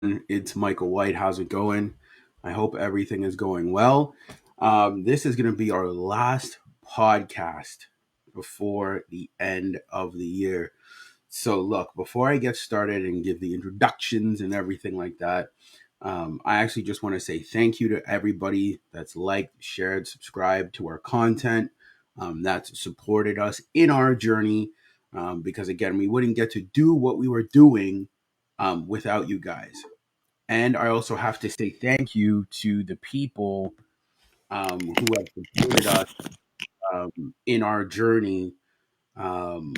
It's Michael White. How's it going? I hope everything is going well. This is going to be our last podcast before the end of the year. So, look, before I get started and give the introductions and everything like that, I actually just want to say thank you to everybody that's liked, shared, subscribed to our content, that's supported us in our journey. Because, again, we wouldn't get to do what we were doing without you guys. And I also have to say thank you to the people who have supported us in our journey, along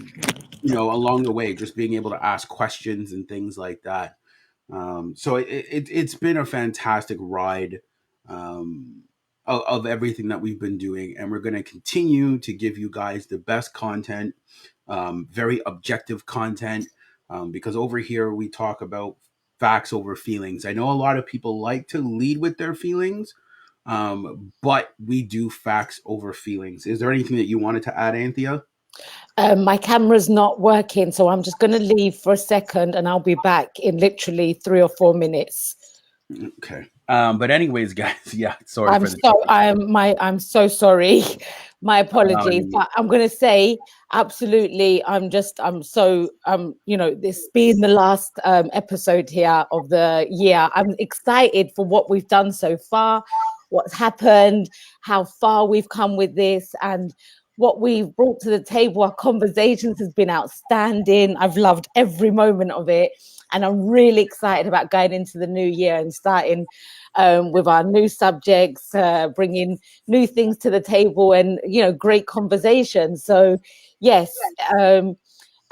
the way, just being able to ask questions and things like that. So it's been a fantastic ride of everything that we've been doing. And we're going to continue to give you guys the best content, very objective content, because over here we talk about facts over feelings. I know a lot of people like to lead with their feelings, but we do facts over feelings. Is there anything that you wanted to add, Anthea? My camera's not working, so I'm just going to leave for a second and I'll be back in literally 3 or 4 minutes. Okay. But anyways, guys, yeah, sorry I'm for the so technical. I'm so sorry. My apologies. Um, But I'm going to say absolutely. I'm so this being the last episode here of the year. I'm excited for what we've done so far, what's happened, how far we've come with this, and what we've brought to the table. Our conversations has been outstanding. I've loved every moment of it, and I'm really excited about going into the new year and starting with our new subjects, bringing new things to the table, and great conversations. So, yes.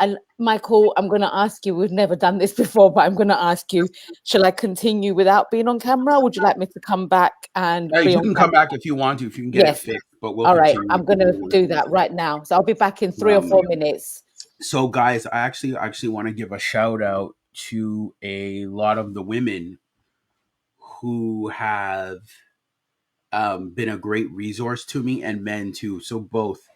And Michael, I'm going to ask you. We've never done this before, but I'm going to ask you: shall I continue without being on camera? Or would you like me to come back and be you on can come camera? back if you want to, if you can get it Yes. fixed, but we'll All right. continue I'm to going do to what do we're that doing. right now. So I'll be back in three or Um, four minutes. so, guys, I actually want to give a shout out to a lot of the women who have been a great resource to me, and men too. So both,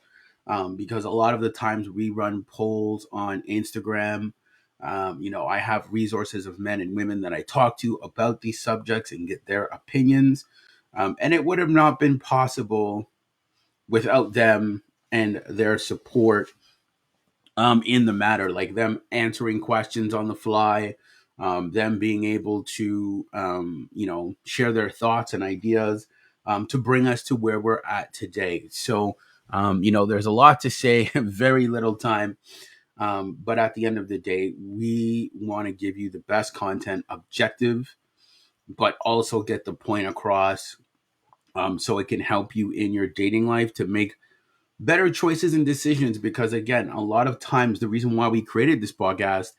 because a lot of the times we run polls on Instagram. I have resources of men and women that I talk to about these subjects and get their opinions. And it would have not been possible without them and their support in the matter, like them answering questions on the fly, them being able to share their thoughts and ideas to bring us to where we're at today. So there's a lot to say, very little time. But at the end of the day, we want to give you the best content, objective, but also get the point across, so it can help you in your dating life to make better choices and decisions. Because again, a lot of times the reason why we created this podcast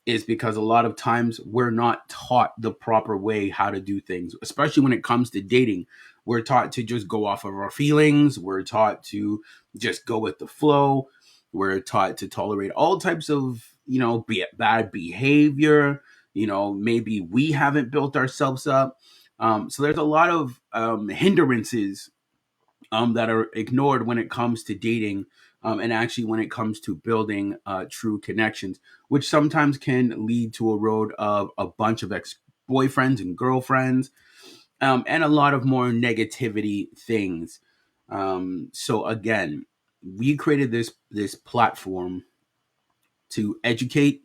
is because a lot of times we're not taught the proper way how to do things, especially when it comes to dating. We're taught to just go off of our feelings, we're taught to just go with the flow, we're taught to tolerate all types of bad behavior. Maybe we haven't built ourselves up. So there's a lot of hindrances that are ignored when it comes to dating, and actually when it comes to building true connections, which sometimes can lead to a road of a bunch of ex boyfriends and girlfriends, and a lot of more negativity things. So again, we created this platform to educate,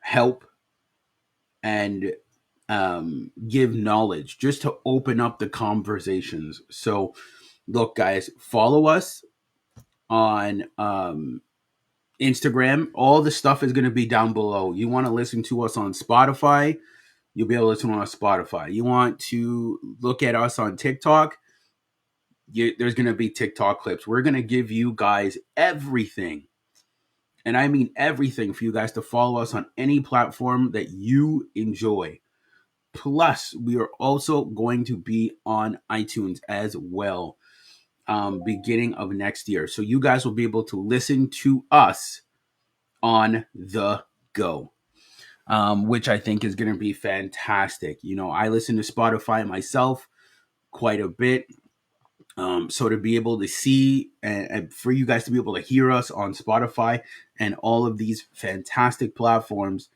help, and give knowledge, just to open up the conversations. So, look, guys, follow us on Instagram. All the stuff is going to be down below. You want to listen to us on Spotify, you'll be able to listen on Spotify. You want to look at us on TikTok, there's going to be TikTok clips. We're going to give you guys everything. And I mean everything for you guys to follow us on any platform that you enjoy. Plus, we are also going to be on iTunes as well, beginning of next year. So you guys will be able to listen to us on the go, which I think is going to be fantastic. I listen to Spotify myself quite a bit. So to be able to see, and for you guys to be able to hear us on Spotify and all of these fantastic platforms,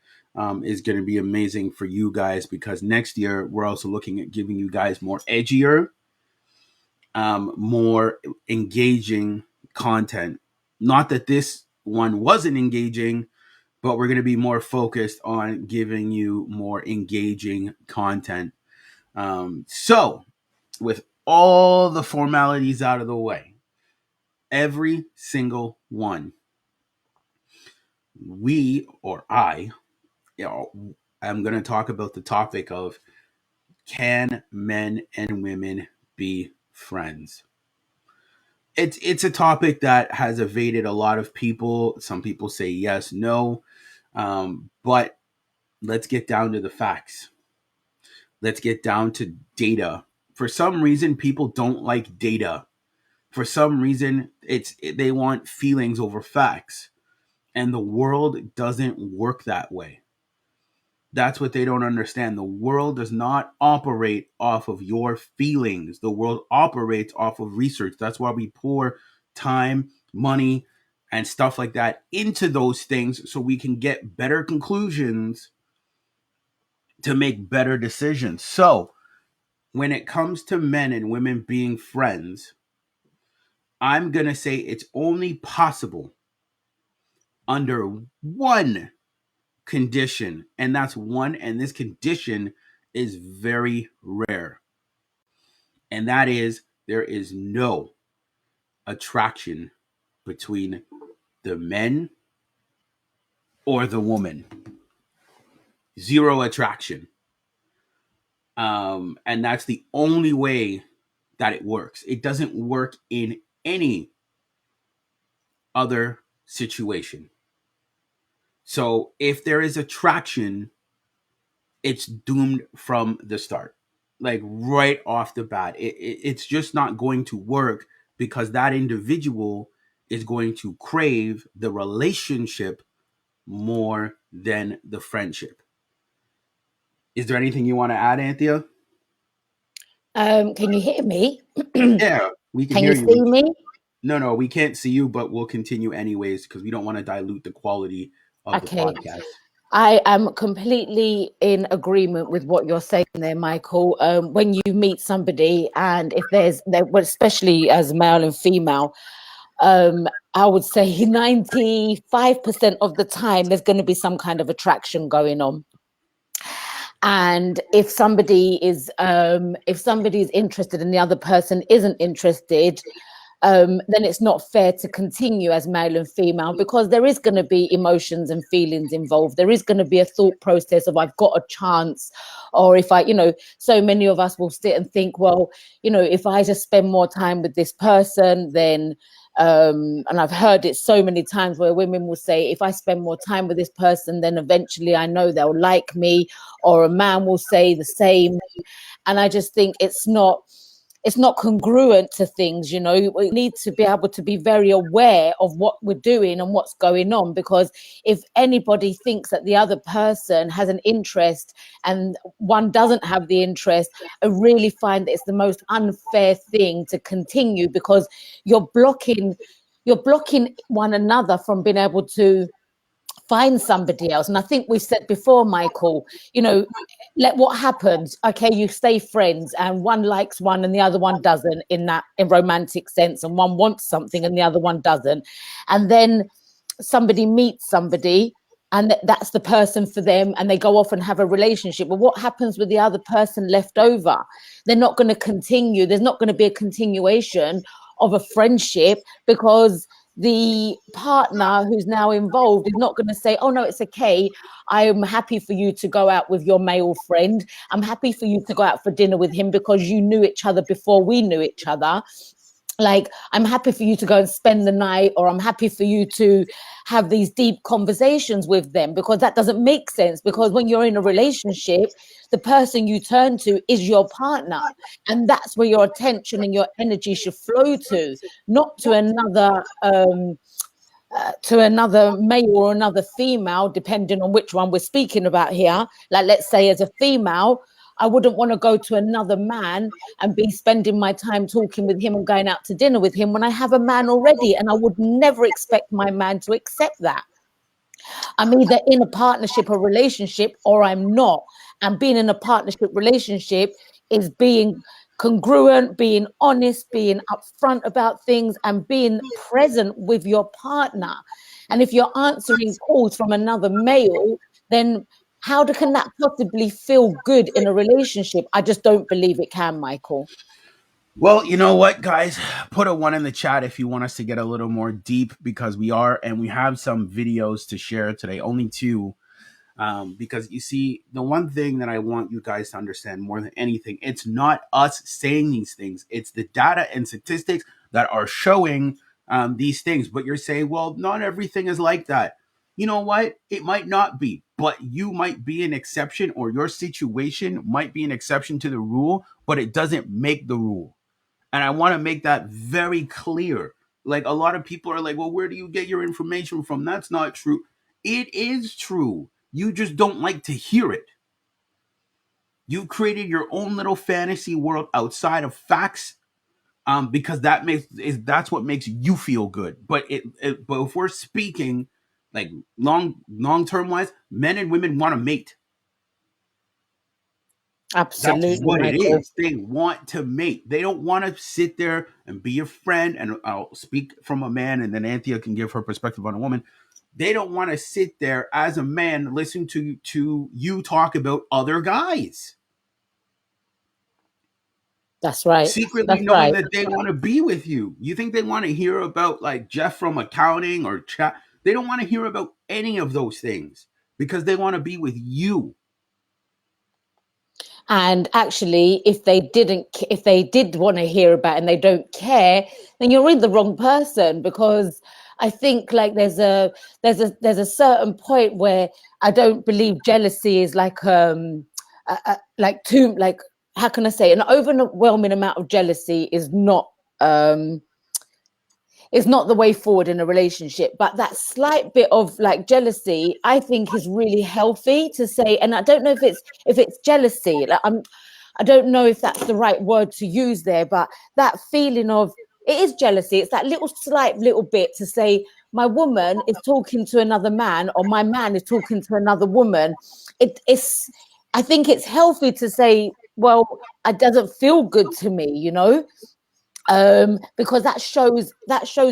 is going to be amazing for you guys, because next year we're also looking at giving you guys more edgier, more engaging content. Not that this one wasn't engaging, but we're going to be more focused on giving you more engaging content. So, with all the formalities out of the way, every single one, we or I, you know, I'm going to talk about the topic of, can men and women be friends? It's a topic that has evaded a lot of people. Some people say yes, no, but let's get down to the facts. Let's get down to data. For some reason, people don't like data. For some reason, they want feelings over facts, and the world doesn't work that way. That's what they don't understand. The world does not operate off of your feelings. The world operates off of research. That's why we pour time, money, and stuff like that into those things, so we can get better conclusions to make better decisions. So, when it comes to men and women being friends, I'm going to say it's only possible under one condition, and that's one, and this condition is very rare. And that is, there is no attraction between the men or the woman. Zero attraction. And that's the only way that it works. It doesn't work in any other situation. So if there is attraction, it's doomed from the start. Like right off the bat, it's just not going to work, because that individual is going to crave the relationship more than the friendship. Is there anything you want to add, Anthea? Can you hear me? Yeah, we can Can hear you you. see me? No, we can't see you, but we'll continue anyways, because we don't want to dilute the quality of the Okay. podcast. I am completely in agreement with what you're saying there, Michael. When you meet somebody, and if well, especially as male and female, I would say 95% of the time there's going to be some kind of attraction going on. And if somebody is interested and the other person isn't interested, then it's not fair to continue as male and female, because there is going to be emotions and feelings involved. There is going to be a thought process of, I've got a chance, or if so many of us will sit and think, well, if I just spend more time with this person, then and I've heard it so many times where women will say, if I spend more time with this person, then eventually I know they'll like me, or a man will say the same. And I just think it's not congruent to things. We need to be able to be very aware of what we're doing and what's going on, because if anybody thinks that the other person has an interest and one doesn't have the interest, I really find that it's the most unfair thing to continue, because you're blocking one another from being able to find somebody else. And I think we've said before, Michael, let what happens. Okay, you stay friends, and one likes one and the other one doesn't, in romantic sense, and one wants something and the other one doesn't. And then somebody meets somebody, and that's the person for them, and they go off and have a relationship. But what happens with the other person left over? They're not going to continue. There's not going to be a continuation of a friendship, because the partner who's now involved is not going to say, oh no, it's okay, I am happy for you to go out with your male friend, I'm happy for you to go out for dinner with him because you knew each other before we knew each other. Like, I'm happy for you to go and spend the night, or I'm happy for you to have these deep conversations with them, because that doesn't make sense. Because when you're in a relationship, the person you turn to is your partner, and that's where your attention and your energy should flow to, not to another male or another female, depending on which one we're speaking about here. Like, let's say as a female, I wouldn't want to go to another man and be spending my time talking with him and going out to dinner with him when I have a man already, and I would never expect my man to accept that. I'm either in a partnership or relationship or I'm not. And being in a partnership relationship is being congruent, being honest, being upfront about things, and being present with your partner. And if you're answering calls from another male, then can that possibly feel good in a relationship? I just don't believe it can, Michael. Well, you know what, guys? Put a one in the chat if you want us to get a little more deep, because we are, and we have some videos to share today, only two. Because you see, the one thing that I want you guys to understand more than anything, it's not us saying these things, it's the data and statistics that are showing these things. But you're saying, well, not everything is like that. You know what? It might not be, but you might be an exception, or your situation might be an exception to the rule, but it doesn't make the rule. And I want to make that very clear. Like, a lot of people are like, well, where do you get your information from? That's not true. It is true. You just don't like to hear it. You created your own little fantasy world outside of facts, because that's what makes you feel good. But if we're speaking like long term wise, men and women want to mate. That's Absolutely, what it Michael. is. They want to mate. They don't want to sit there and be a friend. And I'll speak from a man, and then Anthea can give her perspective on a woman. They don't want to sit there as a man, listen to you talk about other guys, That's right. secretly That's knowing right. that they want to be with you. You think they want to hear about like Jeff from accounting or chat? They don't want to hear about any of those things because they want to be with you. And actually, if they did want to hear about it and they don't care, then you're with the wrong person. Because I think like there's a certain point where I don't believe jealousy is like too like, how can I say, an overwhelming amount of jealousy um is not the way forward in a relationship. But that slight bit of like jealousy, I think, is really healthy to say. And I don't know if it's jealousy. I don't know if that's the right word to use there, but that feeling of, it is jealousy. It's that little slight little bit to say, my woman is talking to another man, or my man is talking to another woman. It's I think it's healthy to say, well, it doesn't feel good to me, because that shows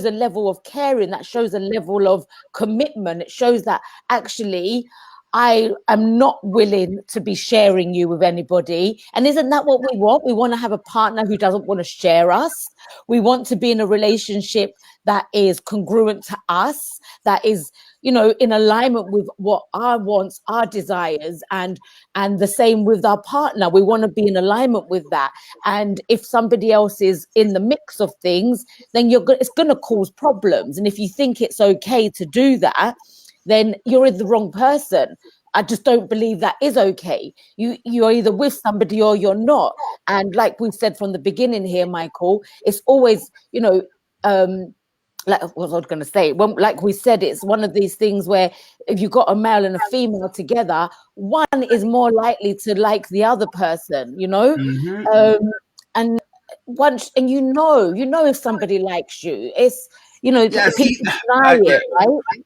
a level of caring, that shows a level of commitment. It shows that actually I am not willing to be sharing you with anybody. And isn't that what we want? We want to have a partner who doesn't want to share us. We want to be in a relationship that is congruent to us, that is, in alignment with what our wants, our desires, and the same with our partner. We want to be in alignment with that. And if somebody else is in the mix of things, then it's going to cause problems. And if you think it's okay to do that, then you're with the wrong person. I just don't believe that is okay. You're either with somebody or you're not. And like we said from the beginning here, Michael, it's always, like what was I going to say? When, like we said, it's one of these things where if you've got a male and a female together, one is more likely to like the other person, Mm-hmm. um, and if somebody likes you, it's Yeah, see, people deny it, right?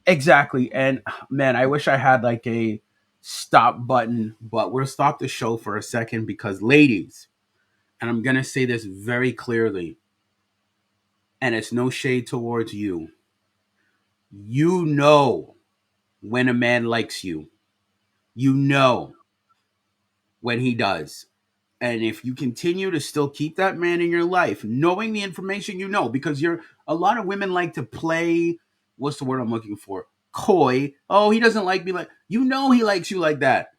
exactly. And man, I wish I had like a stop button, but we'll stop the show for a second because, ladies, and I'm going to say this very clearly, and it's no shade towards you. You know when a man likes you, you know when he does. And if you continue to still keep that man in your life, knowing the information you know, because a lot of women like to play, what's the word I'm looking for? Coy. Oh, he doesn't like me, like, you know he likes you like that.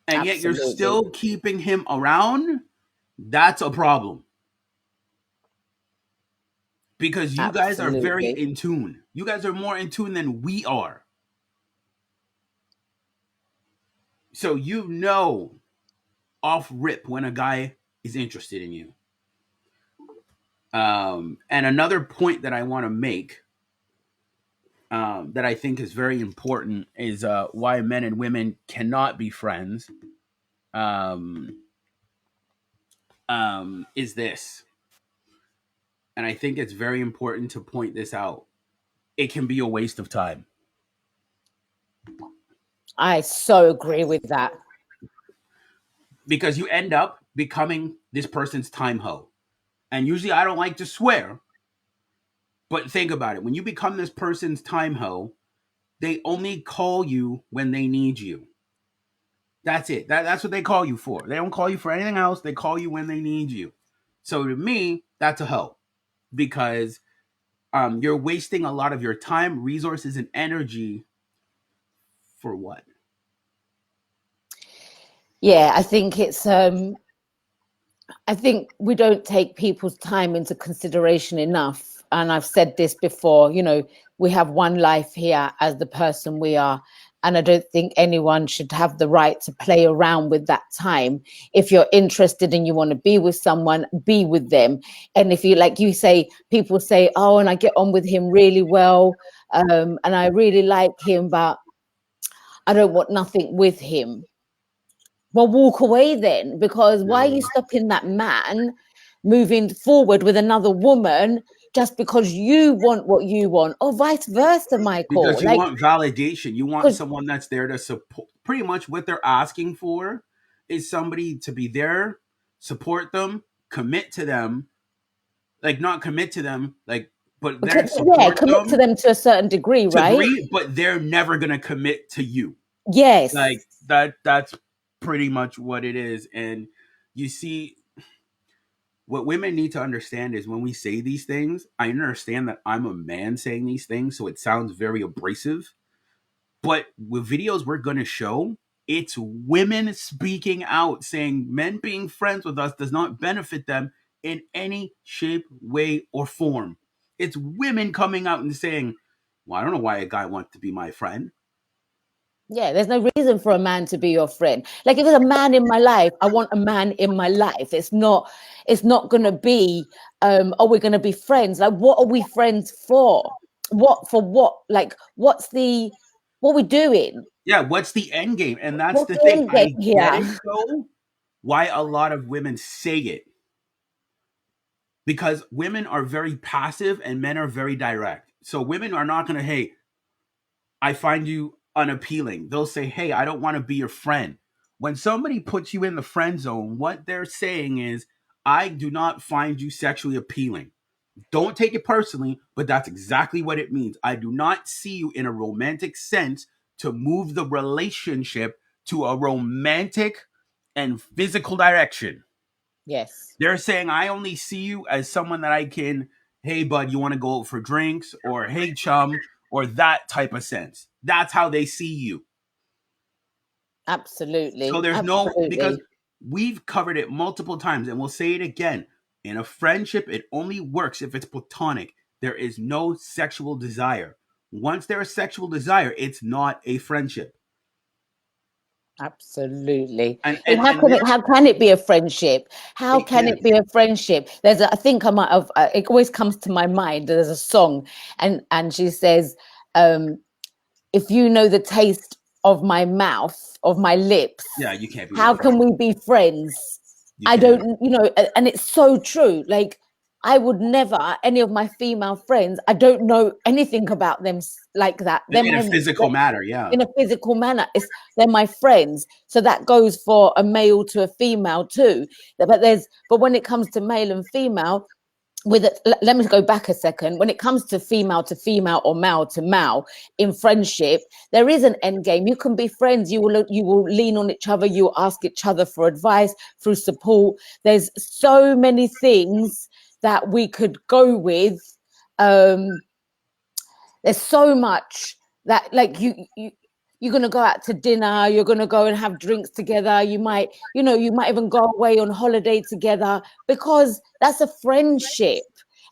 And yet you're Absolutely. still keeping him around. That's a problem. Because you guys are very Absolutely. in tune. You guys are more in tune than we are. So you know off rip when a guy is interested in you. And another point that I want to make, that I think is very important, is why men and women cannot be friends. Um, is this, and I think it's very important to point this out. it can be a waste of time. I so agree with that. Because you end up becoming this person's time hoe. And usually I don't like to swear, but think about it. When you become this person's time hoe, they only call you when they need you. That's it. That's what they call you for. They don't call you for anything else. They call you when they need you. So to me, that's a hoe because you're wasting a lot of your time, resources, and energy for what? Yeah, I think we don't take people's time into consideration enough. And I've said this before, we have one life here as the person we are. And I don't think anyone should have the right to play around with that time. If you're interested and you want to be with someone, be with them. And if you, like you say, people say, oh, and I get on with him really well, and I really like him, but I don't want nothing with him. Well, walk away then, because why are you stopping that man moving forward with another woman just because you want what you want, or vice versa, Michael? Because you Like, want validation. You want because someone that's there to support. Pretty much what they're asking for is somebody to be there, support them, commit to them, like not commit to them, like but there yeah, support commit to them them to a certain degree, to right? agree, but they're never gonna commit to you. Yes, Like that's pretty much what it is. And you see, what women need to understand is when we say these things, I understand that I'm a man saying these things, so it sounds very abrasive. But with videos we're gonna show, it's women speaking out saying men being friends with us does not benefit them in any shape, way, or form. It's women coming out and saying, well, I don't know why a guy wants to be my friend. yeah, there's no reason for a man to be your friend. Like, if there's a man in my life, I want a man in my life. It's not gonna be oh, we're gonna be friends. Like, what are we friends for? What for what? Like, what we doing? Yeah, what's the end game? And that's What's the the thing. end I game get it here? though, why a lot of women say it. Because women are very passive and men are very direct. So women are not gonna, hey, I find you unappealing. They'll say, hey, I don't want to be your friend. When somebody puts you in the friend zone, what they're saying is, I do not find you sexually appealing. Don't take it personally, but that's exactly what it means. I do not see you in a romantic sense to move the relationship to a romantic and physical direction. Yes, They're saying, I only see you as someone that I can, hey, bud, you want to go out for drinks, or hey, chum, or that type of sense. That's how they see you. So absolutely, there's no, because absolutely. we've covered it multiple times and we'll say it again. In a friendship, it only works if it's platonic. There is no sexual desire. Once there is sexual desire, it's not a friendship. Absolutely. And And and and this how can it be a friendship? How it can can. it be a friendship? I think I might have, it always comes to my mind. There's a song, and she says, um, if you know the taste of my mouth, of my lips, Yeah, you can't be my how can friend. we be friends? You I can't. don't, and it's so true. Like, I would never, any of my female friends, I don't know anything about them like that. In a physical matter, yeah. In a physical manner. They're my friends. So that goes for a male to a female too. But when it comes to male and female, let me go back a second. When it comes to female or male to male in friendship, there is an end game. You can be friends. You will lean on each other. You will ask each other for advice, through support. There's so many things that we could go with. Um, there's so much that, like, you're going to go out to dinner, you're going to go and have drinks together, you might even go away on holiday together, because that's a friendship.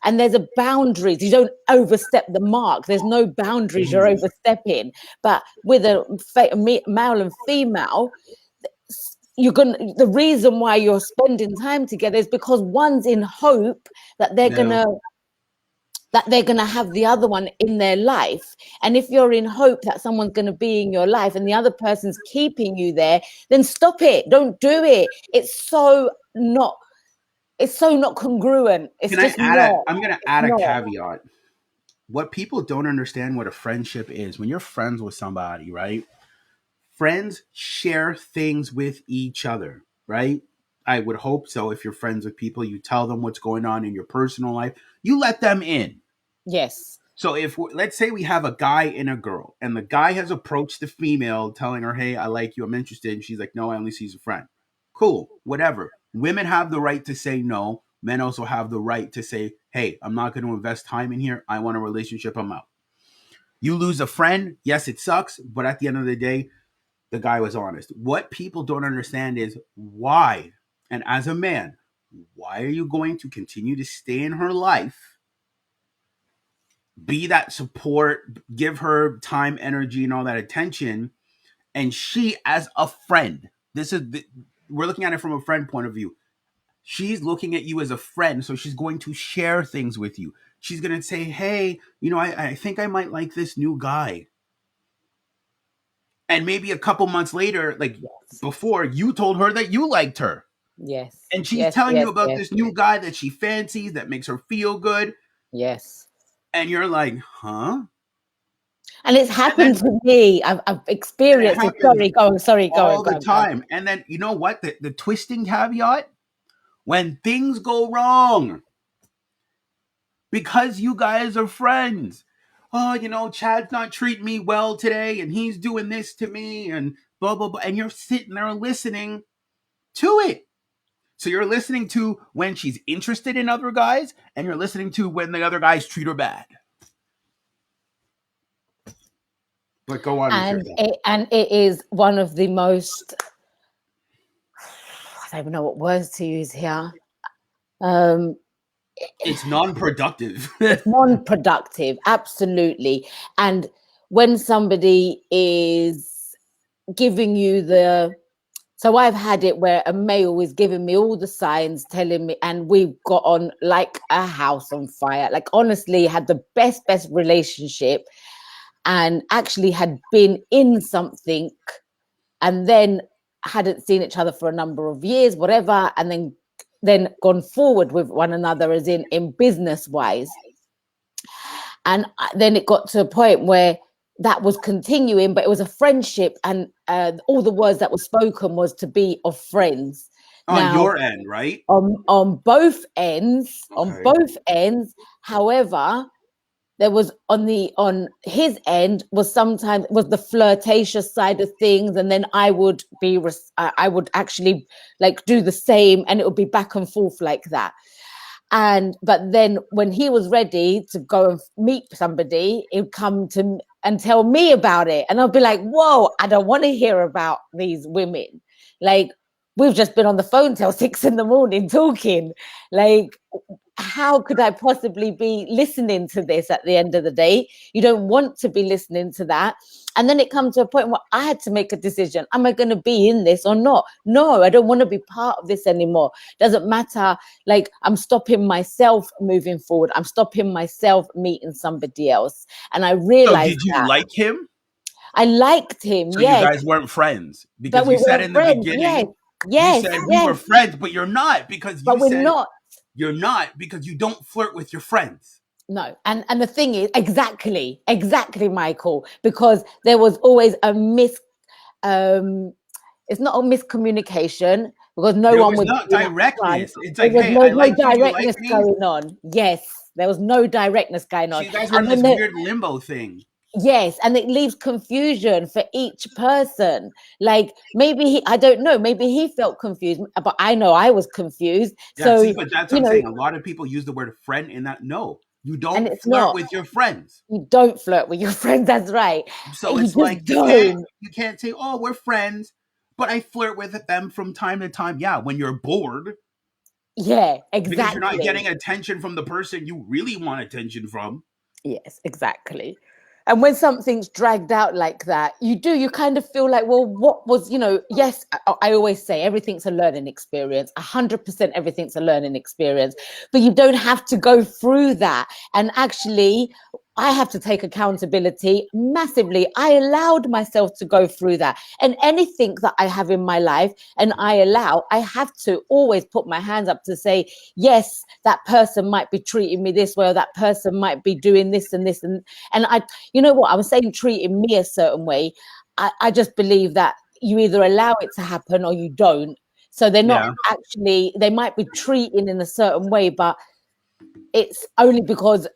And there's a boundaries. You don't overstep the mark. There's no boundaries you're Mhm. overstepping. But with male and female, the reason why you're spending time together is because one's in hope that they're Yeah. gonna have the other one in their life. And if you're in hope that someone's going to be in your life and the other person's keeping you there, then stop it. Don't do it. It's so not congruent. It's Can I just add a? not. I'm gonna It's add a not. caveat. what people don't understand what a friendship is, when you're friends with somebody, right? Friends share things with each other, right? I would hope so. If you're friends with people, you tell them what's going on in your personal life, you let them in. Yes. So if let's say we have a guy and a girl, and the guy has approached the female, telling her, "Hey, I like you, I'm interested," and she's like, "No, I only see you as a friend." Cool, whatever. Women have the right to say no. Men also have the right to say, "Hey, I'm not going to invest time in here. I want a relationship. I'm out." You lose a friend. Yes, it sucks, but at the end of the day, the guy was honest. What people don't understand is why. And as a man, why are you going to continue to stay in her life, be that support, give her time, energy, and all that attention, and she, as a friend, we're looking at it from a friend point of view. She's looking at you as a friend, so she's going to share things with you. She's going to say, "Hey, I think I might like this new guy." And maybe a couple months later, like Yes. before, you told her that you liked her. Yes. And she's Yes. telling you Yes. about Yes. this new guy that she fancies, that makes her feel good. Yes. And you're like, huh? And it's And then happened to me. I've and it experienced it. happens Sorry, go on, all go the on, go on. time. And then you know what? The twisting caveat, when things go wrong, because you guys are friends. Oh, Chad's not treating me well today, and he's doing this to me, and blah, blah, blah. And you're sitting there listening to it. So you're listening to when she's interested in other guys, and you're listening to when the other guys treat her bad. But go on with your And thing. it is one of the most, I don't even know what words to use here. Um, It's non-productive. it's non-productive, absolutely. And when somebody is giving you so I've had it where a male is giving me all the signs, telling me, and we've got on like a house on fire. Like honestly, had the best relationship, and actually had been in something, and then hadn't seen each other for a number of years, whatever, and then gone forward with one another, as in business wise. And then it got to a point where that was continuing, but it was a friendship, and all the words that were spoken was to be of friends. On Now, your end, right? on both ends, Okay. however, there was on his end was sometimes was the flirtatious side of things, and then I would actually like do the same, and it would be back and forth like that. And but then when he was ready to go and meet somebody, he'd come to and tell me about it, and I'll be like, whoa, I don't want to hear about these women. Like, we've just been on the phone till 6 a.m. talking. Like, how could I possibly be listening to this at the end of the day? You don't want to be listening to that. And then it comes to a point where I had to make a decision. Am I going to be in this or not? No, I don't want to be part of this anymore. Doesn't matter. Like, I'm stopping myself moving forward. I'm stopping myself meeting somebody else. And I So realized did you that like him? I liked him, So you yes, guys weren't friends but because we you said weren't in the friends. Yes, beginning, you yes, said we yes, were friends, but you're not because but you we're said not. you're not because you don't flirt with your friends. No, and the thing is, exactly, Michael, because there was always a um it's not a miscommunication, because no There one was would not be upfront. directness. It's There like, was hey, I no like you, you like directness me. going on. Yes, there was no directness going So on. you guys were And in then this weird limbo thing. yes, and it leaves confusion for each person. Like, maybe I don't know, maybe he felt confused, but I know I was confused. Yeah, So, see, but that's what I'm you know, saying. A lot of people use the word friend in that. No, you and don't it's flirt not. with your friends. You don't flirt with your friends, that's right. So You it's just like don't. you can't say, "Oh, we're friends," but I flirt with them from time to time. Yeah, when you're bored Yeah, because you're not exactly. getting attention from the person you really want attention from. Yes, exactly. And when something's dragged out like that, you kind of feel like, well, what was, yes, I always say everything's a learning experience, 100% everything's a learning experience, but you don't have to go through that. And actually, I have to take accountability massively. I allowed myself to go through that. And anything that I have in my life and I have to always put my hands up to say, yes, that person might be treating me this way, or that person might be doing this and this. And I, you know what, I was saying treating me a certain way. I just believe that you either allow it to happen or you don't. So they're not Yeah. actually, they might be treating in a certain way, but it's only because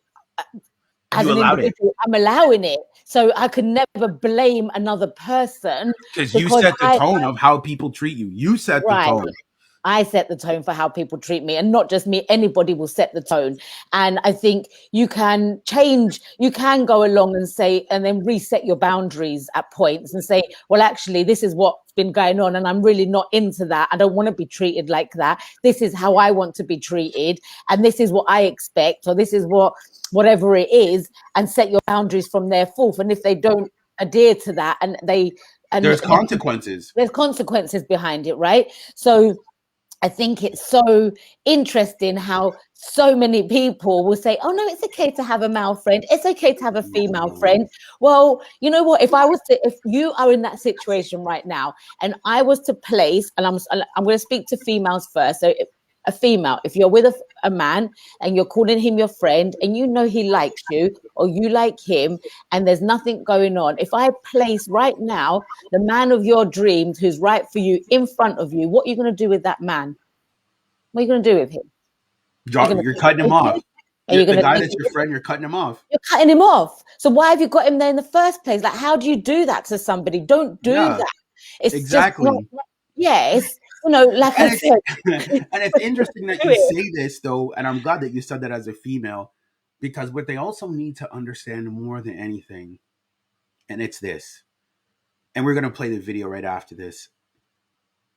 as You an allowed it individual, I'm allowing it. So I could never blame another person because you because set the tone of how people treat you. You set the right. tone. I set the tone for how people treat me, and not just me, anybody will set the tone. And I think you can change, you can go along and say, and then reset your boundaries at points and say, well, actually, this is what's been going on, and I'm really not into that. I don't want to be treated like that. This is how I want to be treated, and this is what I expect, or this is whatever it is, and set your boundaries from there forth. And if they don't adhere to that, and There's consequences. there's consequences behind it, right? So I think it's so interesting how so many people will say, oh, no, it's okay to have a male friend. It's okay to have a female No. friend. Well, you know what? If you are in that situation right now and I was to place, and I'm going to speak to females first. So a female, if you're with a man and you're calling him your friend and you know he likes you or you like him and there's nothing going on, if I place right now the man of your dreams who's right for you in front of you, what are you going to do with that man? What are you going to do with him? Are you going to You're keep cutting him dating him? off. Are you going The to guy keep? that's your friend, you're cutting him off. You're cutting him off. So why have you got him there in the first place? Like, how do you do that to somebody? Don't do Yeah, that. It's just not. exactly. Yeah, it's like I And it's said, and it's interesting that do you it. say this though, and I'm glad that you said that as a female, because what they also need to understand more than anything, and it's this, and we're gonna play the video right after this.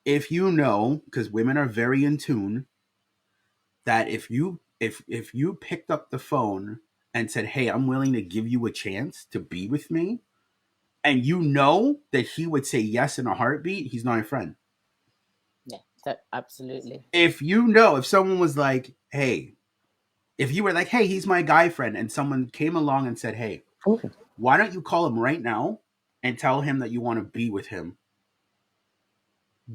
If you know, because women are very in tune, that if you picked up the phone and said, "Hey, I'm willing to give you a chance to be with me," and you know that he would say yes in a heartbeat, he's not your friend. Yeah, so, absolutely. If you know, if someone was like, "Hey," if you were like, "Hey, he's my guy friend," and someone came along and said, "Hey, Ooh. why don't you call him right now and tell him that you want to be with him?"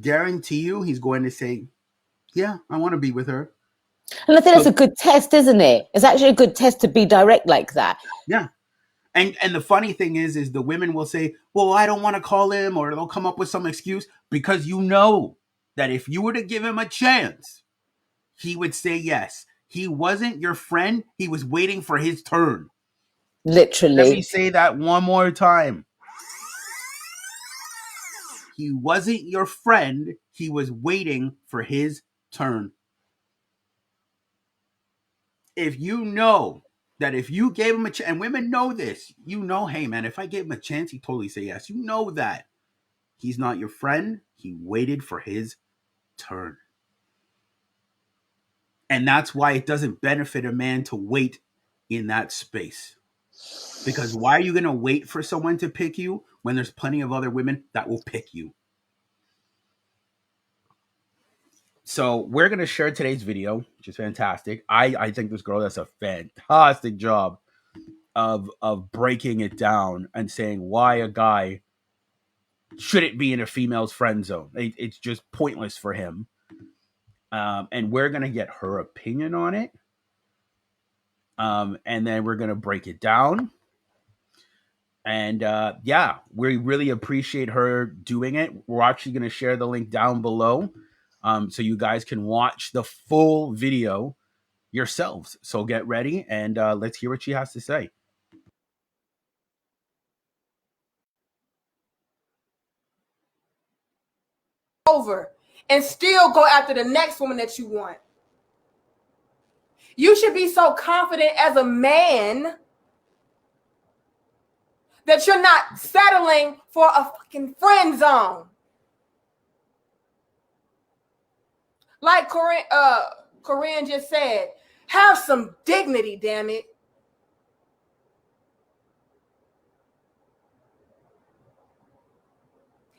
Guarantee you, he's going to say, "Yeah, I want to be with her." And I think that's So a good test, isn't it? It's actually a good test to be direct like that. yeah, and the funny thing is the women will say, "Well, I don't want to call him," or they'll come up with some excuse because you know that if you were to give him a chance, he would say yes. He wasn't your friend; he was waiting for his turn. Let me Literally. say that one more time. He wasn't your friend; he was waiting for his turn. If you know that if you gave him a chance, and women know this, you know, hey man, if I gave him a chance, he'd totally say yes. You know that he's not your friend. He waited for his turn. And that's why it doesn't benefit a man to wait in that space. Because why are you going to wait for someone to pick you when there's plenty of other women that will pick you? So we're going to share today's video, which is fantastic. I think this girl does a fantastic job of breaking it down and saying why a guy shouldn't be in a female's friend zone. It's just pointless for him. And we're going to get her opinion on it. And then we're going to break it down. And yeah, we really appreciate her doing it. We're actually going to share the link down below so you guys can watch the full video yourselves. So get ready and let's hear what she has to say. Over and still go after the next woman that you want. You should be so confident as a man that you're not settling for a fucking friend zone. Like Corinne just said, have some dignity, damn it.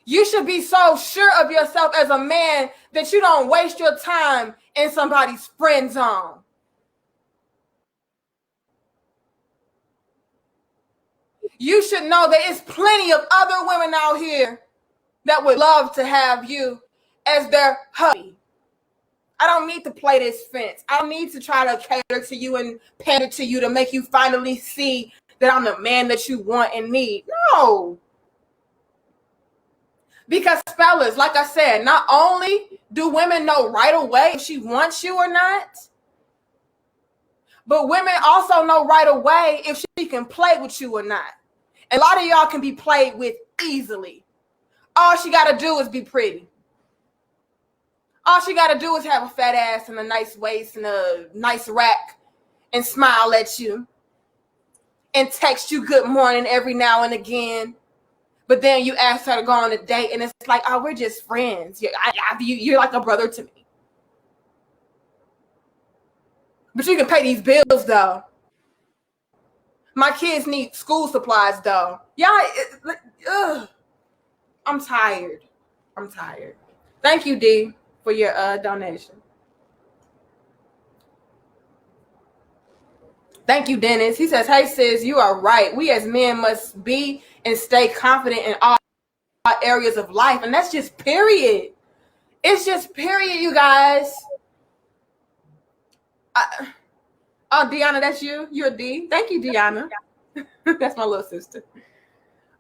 You should be so sure of yourself as a man that you don't waste your time in somebody's friend zone. You should know that it's plenty of other women out here that would love to have you as their hubby. I don't need to play this fence. I don't need to try to cater to you and pander to you to make you finally see that I'm the man that you want and need. No. Because fellas, like I said, not only do women know right away if she wants you or not, but women also know right away if she can play with you or not. And a lot of y'all can be played with easily. All she got to do is be pretty. All she got to do is have a fat ass and a nice waist and a nice rack and smile at you and text you good morning every now and again. But then you ask her to go on a date and it's like, oh, we're just friends. You're like a brother to me. But you can pay these bills, though. My kids need school supplies, though. Y'all, I'm tired. I'm tired. Thank you, D, for your donation. Thank you, Dennis. He says, hey, sis, you are right. We as men must be and stay confident in all areas of life. And that's just period. It's just period, you guys. Oh, Deanna, that's you? You're a D? Thank you, Deanna. That's my little sister.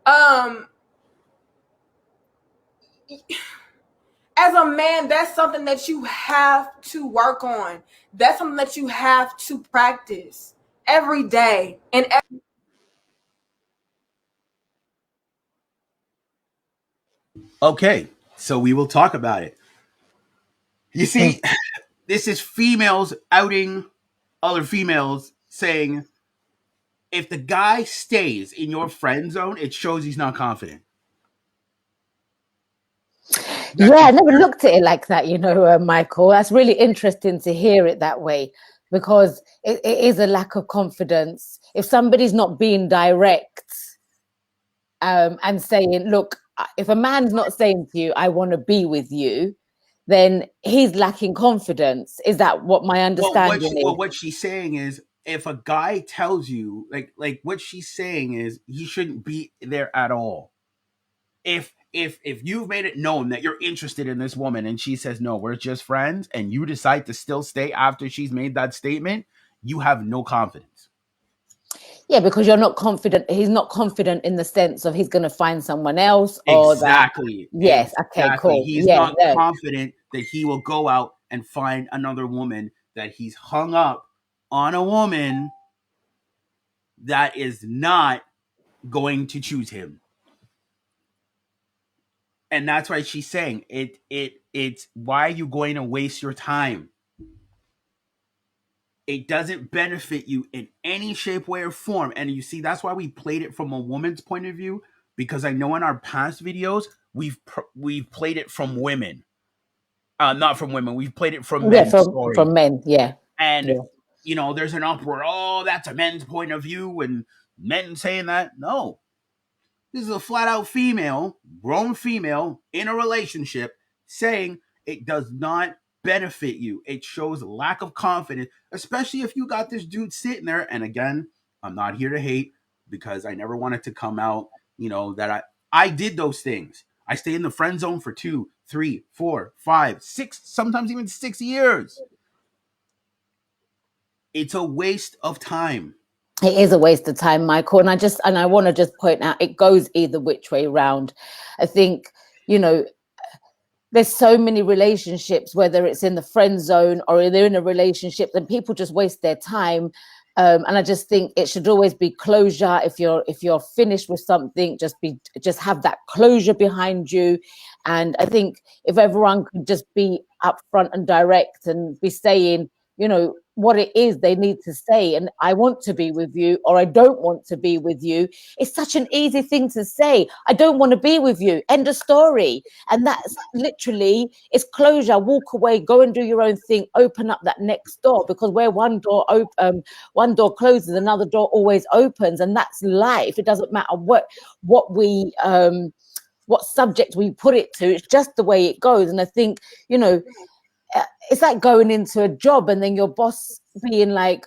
As a man, that's something that you have to work on. That's something that you have to practice every day. And Okay, so we will talk about it. You see, this is females outing other females saying, if the guy stays in your friend zone, it shows he's not confident. Yeah, I never looked at it like that, Michael. That's really interesting to hear it that way, because it is a lack of confidence. If somebody's not being direct and saying, look, if a man's not saying to you, I want to be with you, then he's lacking confidence. Is that what my understanding is? Well, what she's saying is, if a guy tells you, like what she's saying is, he shouldn't be there at all. If you've made it known that you're interested in this woman and she says, no, we're just friends, and you decide to still stay after she's made that statement, you have no confidence. Yeah, because you're not confident. He's not confident in the sense of he's going to find someone else. Exactly. Or that. Yes. Okay, cool. He's not confident that he will go out and find another woman, that he's hung up on a woman that is not going to choose him. And that's why she's saying it's why are you going to waste your time? It doesn't benefit you in any shape, way, or form. And you see, that's why we played it from a woman's point of view, because I know in our past videos we've played it from women, not from women. We've played it from men. From men, yeah. And there's an uproar. Oh, that's a men's point of view, and men saying that. No, this is a flat out female, grown female in a relationship saying it does not benefit you. It shows lack of confidence, especially if you got this dude sitting there. And again, I'm not here to hate, because I never wanted to come out, that I did those things. I stayed in the friend zone for 2, 3, 4, 5, 6, sometimes even 6 years. It's a waste of time. It is a waste of time, Michael. And I want to just point out, it goes either which way round. I think, there's so many relationships, whether it's in the friend zone or they're in a relationship, and people just waste their time. And I just think it should always be closure. If you're finished with something, just have that closure behind you. And I think if everyone could just be upfront and direct and be saying, what it is they need to say, and I want to be with you, or I don't want to be with you. It's such an easy thing to say. I don't want to be with you. End of story. And that's literally, it's closure. Walk away, go and do your own thing, open up that next door, because where one door closes, another door always opens. And that's life. It doesn't matter what subject we put it to. It's just the way it goes. And I think, it's like going into a job and then your boss being like,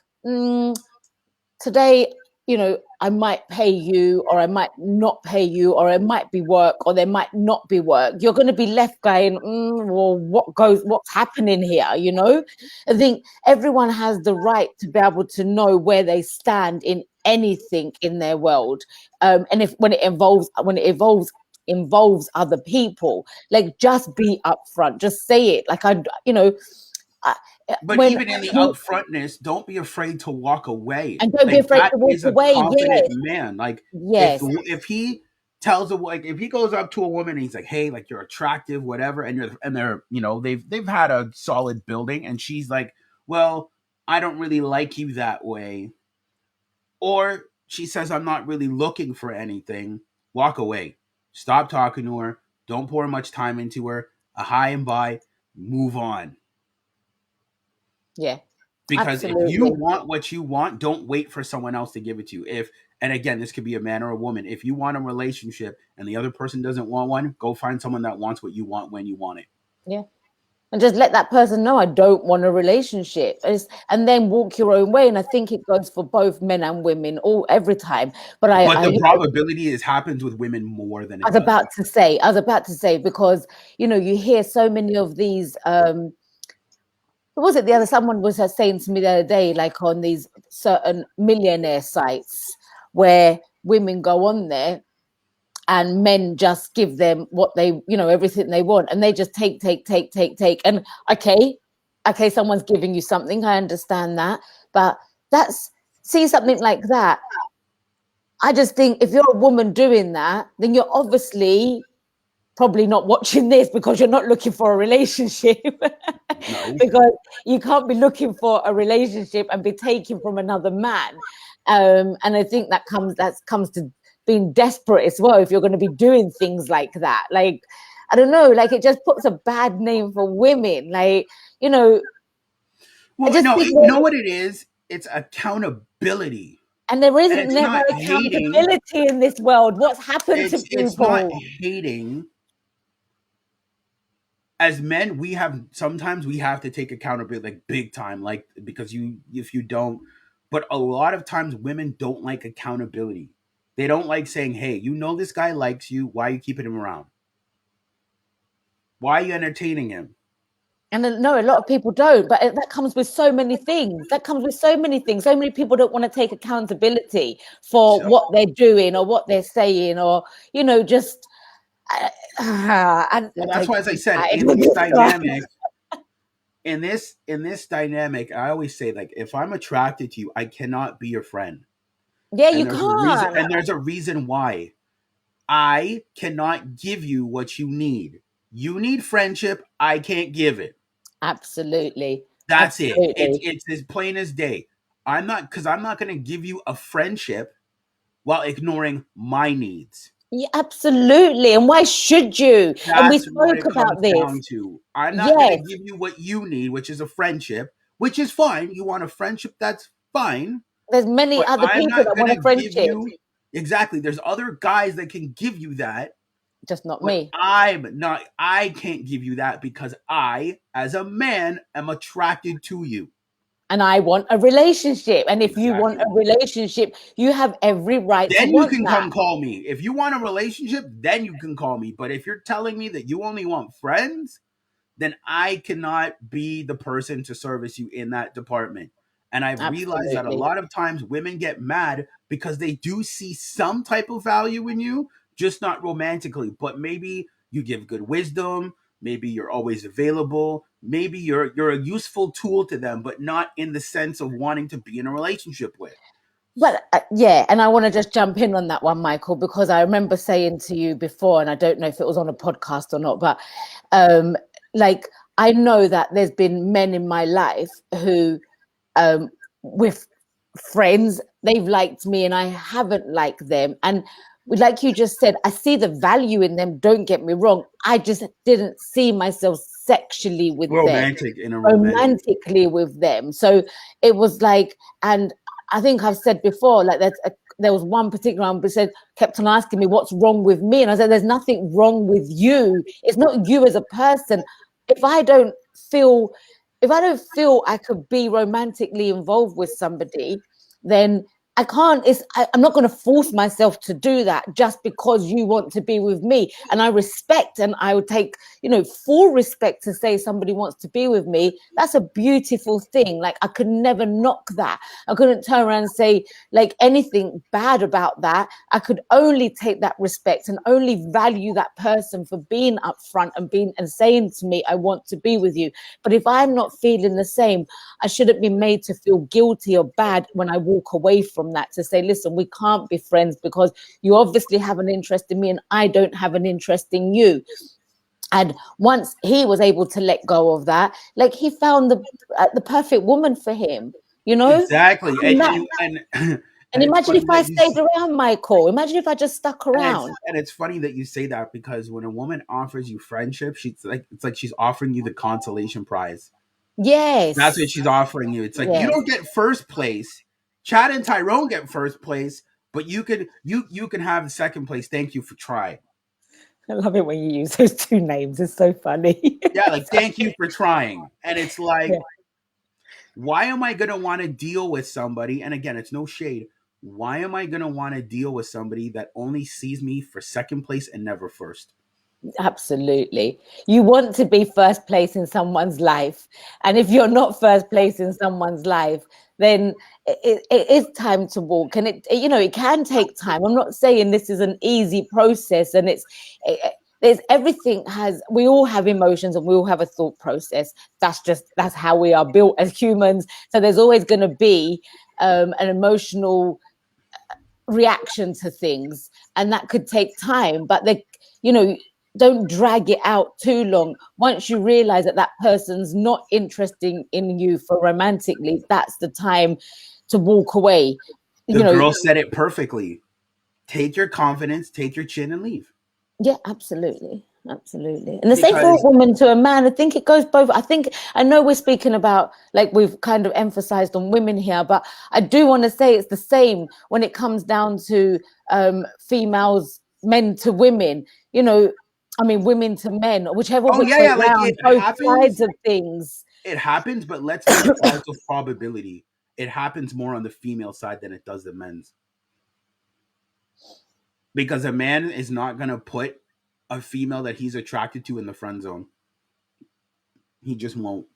today, you know, I might pay you, or I might not pay you, or it might be work, or there might not be work. You're going to be left going, well, what's happening here? You know, I think everyone has the right to be able to know where they stand in anything in their world, and if when it involves other people, like, just be upfront, just say it. Like, you know, I, But when even in the upfrontness, don't be afraid to walk away. and don't be Like afraid that to walk is a away. confident Yes, man. Like yes, if he tells a like if he goes up to a woman and he's like, "Hey, like you're attractive, whatever," and they're they've had a solid building, and she's like, "Well, I don't really like you that way," or she says, "I'm not really looking for anything." Walk away. Stop talking to her. Don't pour much time into her. A high and by. Move on. yeah, Because if you absolutely. want what you want, don't wait for someone else to give it to you. If and again, this could be a man or a woman. If you want a relationship and the other person doesn't want one, go find someone that wants what you want when you want it. Yeah. And just let that person know, I don't want a relationship. And then walk your own way. And I think it goes for both men and women all every time. But But I the you know, probability is happens with women more than it does. I was about to say, because, you know, you hear so many of these, what was it the other, someone was saying to me the other day, like on these certain millionaire sites where women go on there and men just give them what they, you know, everything they want, and they just take. And okay, someone's giving you something, I understand that, but that's, see something like that, I just think if you're a woman doing that, then you're obviously probably not watching this, because you're not looking for a relationship. No. Because you can't be looking for a relationship and be taken from another man. And I think that comes to being desperate as well, if you're going to be doing things like that. Like, I don't know, like, it just puts a bad name for women. Like, you know, I Well, just no, think you know what it is? It's accountability. and there And isn't it's never not hating. accountability in this world. What's happened to It's not people? hating. As men, we have sometimes we have to take accountability like big time, like because you if you don't, but a lot of times women don't like accountability. They don't like saying, "Hey, you know this guy likes you. Why are you keeping him around? Why are you entertaining him?" And no, a lot of people don't, but that comes with so many things. That comes with so many things. So many people don't want to take accountability for So, what they're doing or what they're saying, or, you know, just, well, I that's don't why, get as I me said, started in with this this stuff. dynamic, in this dynamic, I always say, like, if I'm attracted to you, I cannot be your friend, Yeah, and you there's a reason, can't. why. I cannot give you what you need. You need friendship. I can't give it. Absolutely. That's it. Absolutely. It's as plain as day. I'm not going to give you a friendship while ignoring my needs. Yeah, absolutely. And why should you? And we That's what spoke it comes about this. down to. I'm not going to Yes. give you what you need, which is a friendship, which is fine. You want a friendship, that's fine. There's many But other I'm people not that going want a to give friendship, you exactly. There's other guys that can give you that, just not but me. I can't give you that because I, as a man, am attracted to you. And I want a relationship. And if you want a Exactly. relationship, you have every right to Then you want can that. come call me. If you want a relationship, then you can call me. But if you're telling me that you only want friends, then I cannot be the person to service you in that department. And I've realized that a Absolutely. lot of times women get mad because they do see some type of value in you, just not romantically. But maybe you give good wisdom, maybe you're always available, maybe you're a useful tool to them, but not in the sense of wanting to be in a relationship with. But yeah, and I want to just jump in on that one, Michael, because I remember saying to you before, and I don't know if it was on a podcast or not, but um, like, I know that there's been men in my life who, with friends, they've liked me and I haven't liked them. And like you just said, I see the value in them. Don't get me wrong. I just didn't see myself sexually with them, Romantic in a romantic. romantically with them. So it was like, and I think I've said before, like, there was one particular one who said, kept on asking me what's wrong with me, and I said, there's nothing wrong with you. It's not you as a person. If I don't feel, if I don't feel I could be romantically involved with somebody, then I can't, I'm not going to force myself to do that just because you want to be with me. And I respect, and I would take, full respect to say somebody wants to be with me. That's a beautiful thing. Like, I could never knock that. I couldn't turn around and say like anything bad about that. I could only take that respect and only value that person for being upfront and saying to me, I want to be with you. But if I'm not feeling the same, I shouldn't be made to feel guilty or bad when I walk away from that, to say, listen, we can't be friends because you obviously have an interest in me and I don't have an interest in you. And once he was able to let go of that, like, he found the perfect woman for him, Exactly. And, that, And and it's imagine funny if I that you stayed around, Michael. Imagine if I just stuck and around. it's funny that you say that, because when a woman offers you friendship, it's like she's offering you the consolation prize. Yes. That's what she's offering you. It's like, you Yes. don't get first place. Chad and Tyrone get first place, but you can have the second place. Thank you for trying. I love it when you use those two names. It's so funny. Yeah, like, thank you for trying. And it's like, Yeah. why am I going to want to deal with somebody? And again, it's no shade. Why am I going to want to deal with somebody that only sees me for second place and never first? Absolutely. You want to be first place in someone's life. And if you're not first place in someone's life, then it is time to walk. And it can take time. I'm not saying this is an easy process, and there's we all have emotions and we all have a thought process. That's how we are built as humans. So there's always going to be an emotional reaction to things, and that could take time, but don't drag it out too long. Once you realize that person's not interested in you for romantically, that's the time to walk away. The girl said it perfectly. Take your confidence, take your chin, and leave. Yeah, absolutely. And the same for a woman to a man. I think it goes both. I know we're speaking about, like, we've kind of emphasized on women here, but I do want to say it's the same when it comes down to females, men to women, women to men, whichever way around, both sides of things. It happens, but let's take the odds of probability. It happens more on the female side than it does the men's. Because a man is not going to put a female that he's attracted to in the friend zone. He just won't.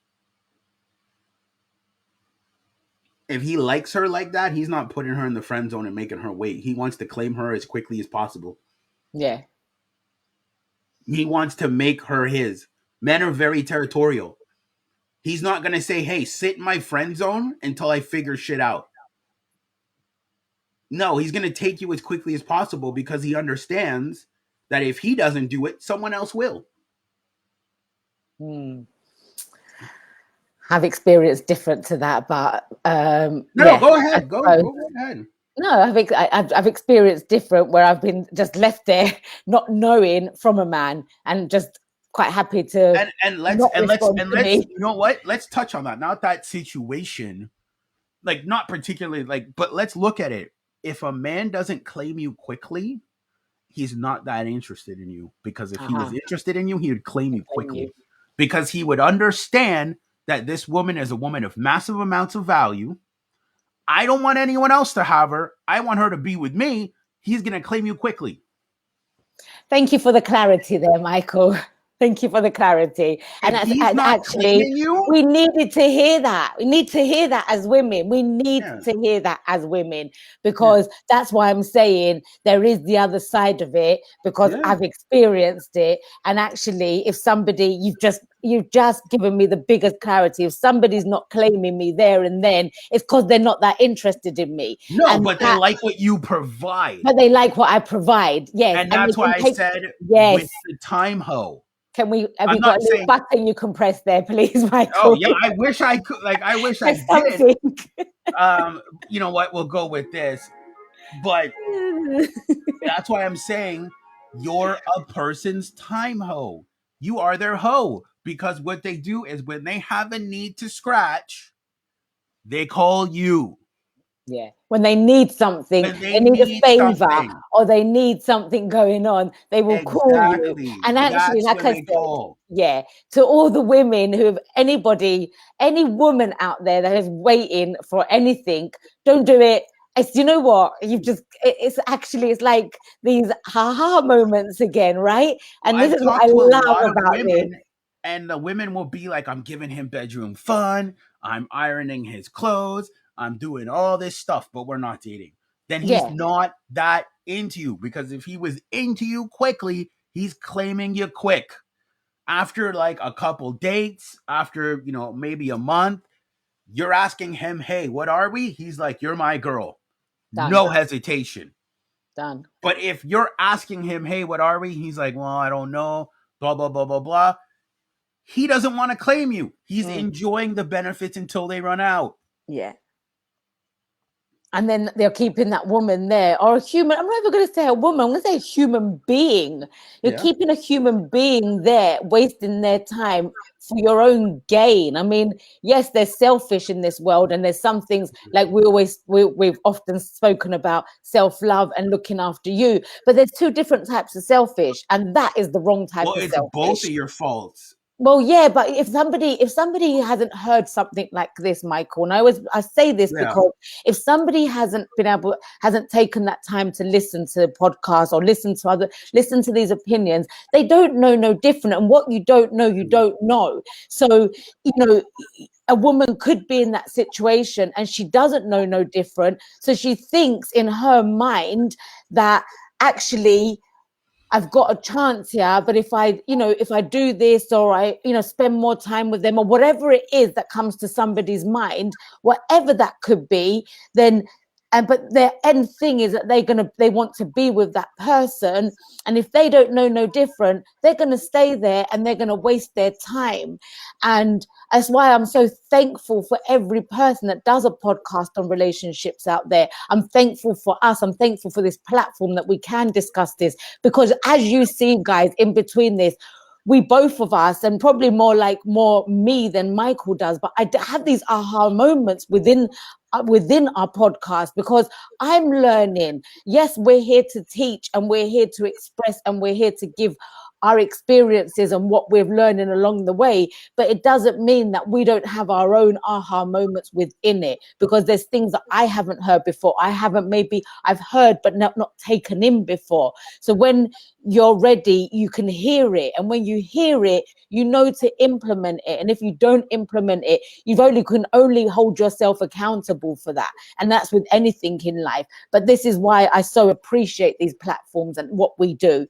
If he likes her like that, he's not putting her in the friend zone and making her wait. He wants to claim her as quickly as possible. Yeah. He wants to make her his. Men are very territorial. He's not going to say, hey, sit in my friend zone until I figure shit out. No, he's going to take you as quickly as possible because he understands that if he doesn't do it, someone else will. I've experienced different to that, but go ahead. Go ahead. No, I've experienced different, where I've been just left there, not knowing from a man, and just quite happy to. And let's you know what? Let's touch on that. Not that situation, like, not particularly, like, but let's look at it. If a man doesn't claim you quickly, he's not that interested in you. Because if he was interested in you, he would claim you quickly. Because he would understand that this woman is a woman of massive amounts of value. I don't want anyone else to have her. I want her to be with me. He's going to claim you quickly. Thank you for the clarity there, Michael. Thank you for the clarity. And actually, we needed to hear that. We need to hear that as women. We need to hear that as women, because that's why I'm saying there is the other side of it, because I've experienced it. And actually, if somebody, you've just given me the biggest clarity. If somebody's not claiming me there and then, it's because they're not that interested in me. No, but they like what you provide. But they like what I provide. Yes. And that's why I said, with the time hoe. Have you got a little button you can press there, please, Michael? Oh yeah, I wish I could. Like, I wish I did. You know what? We'll go with this. But that's why I'm saying you're a person's time hoe. You are their hoe, because what they do is when they have a need to scratch, they call you. Yeah, when they need something, they need a favor, or they need something going on, they will call you. And actually, like I said, to all the women who have any woman out there that is waiting for anything, don't do it. It's, you know what, it's like these haha moments again, right? And this I've is what I talked to a love lot of about this. women, and the women will be like, I'm giving him bedroom fun, I'm ironing his clothes, I'm doing all this stuff, but we're not dating. Then he's Yeah, not that into you, because if he was into you quickly, he's claiming you quick. After like a couple dates, after, maybe a month, you're asking him, hey, what are we? He's like, you're my girl. done, No hesitation. done. But if you're asking him, hey, what are we? He's like, well, I don't know, blah, blah, blah, blah, blah. He doesn't want to claim you. He's enjoying the benefits until they run out. Yeah. And then they're keeping that woman there, or a human. I'm not even going to say a woman. I'm going to say a human being. You're Yeah. keeping a human being there, wasting their time for your own gain. I mean, yes, they're selfish in this world, and there's some things like we've often spoken about self-love and looking after you. But there's two different types of selfish, and that is the wrong type Well, of it's both selfish. of your faults. Well, yeah, but if somebody hasn't heard something like this, Michael, and I say this Yeah. because if somebody hasn't taken that time to listen to podcasts or listen to these opinions, they don't know no different. And what you don't know, you don't know. So, a woman could be in that situation and she doesn't know no different. So she thinks in her mind that actually I've got a chance here, but if I do this, or I, spend more time with them, or whatever it is that comes to somebody's mind, whatever that could be, then, but their end thing is that they want to be with that person. And if they don't know no different, they're going to stay there and they're going to waste their time. And that's why I'm so thankful for every person that does a podcast on relationships out there. I'm thankful for us. I'm thankful for this platform that we can discuss this, because as you see, guys, in between this, we both of us, and probably more me than Michael does, but I have these aha moments within our podcast, because I'm learning. Yes, we're here to teach, and we're here to express, and we're here to give our experiences and what we're learning along the way, but it doesn't mean that we don't have our own aha moments within it, because there's things that I haven't heard before. I've heard but not taken in before. So when you're ready, you can hear it, and when you hear it, you know to implement it. And if you don't implement it, you can only hold yourself accountable for that. And that's with anything in life. But this is why I so appreciate these platforms and what we do,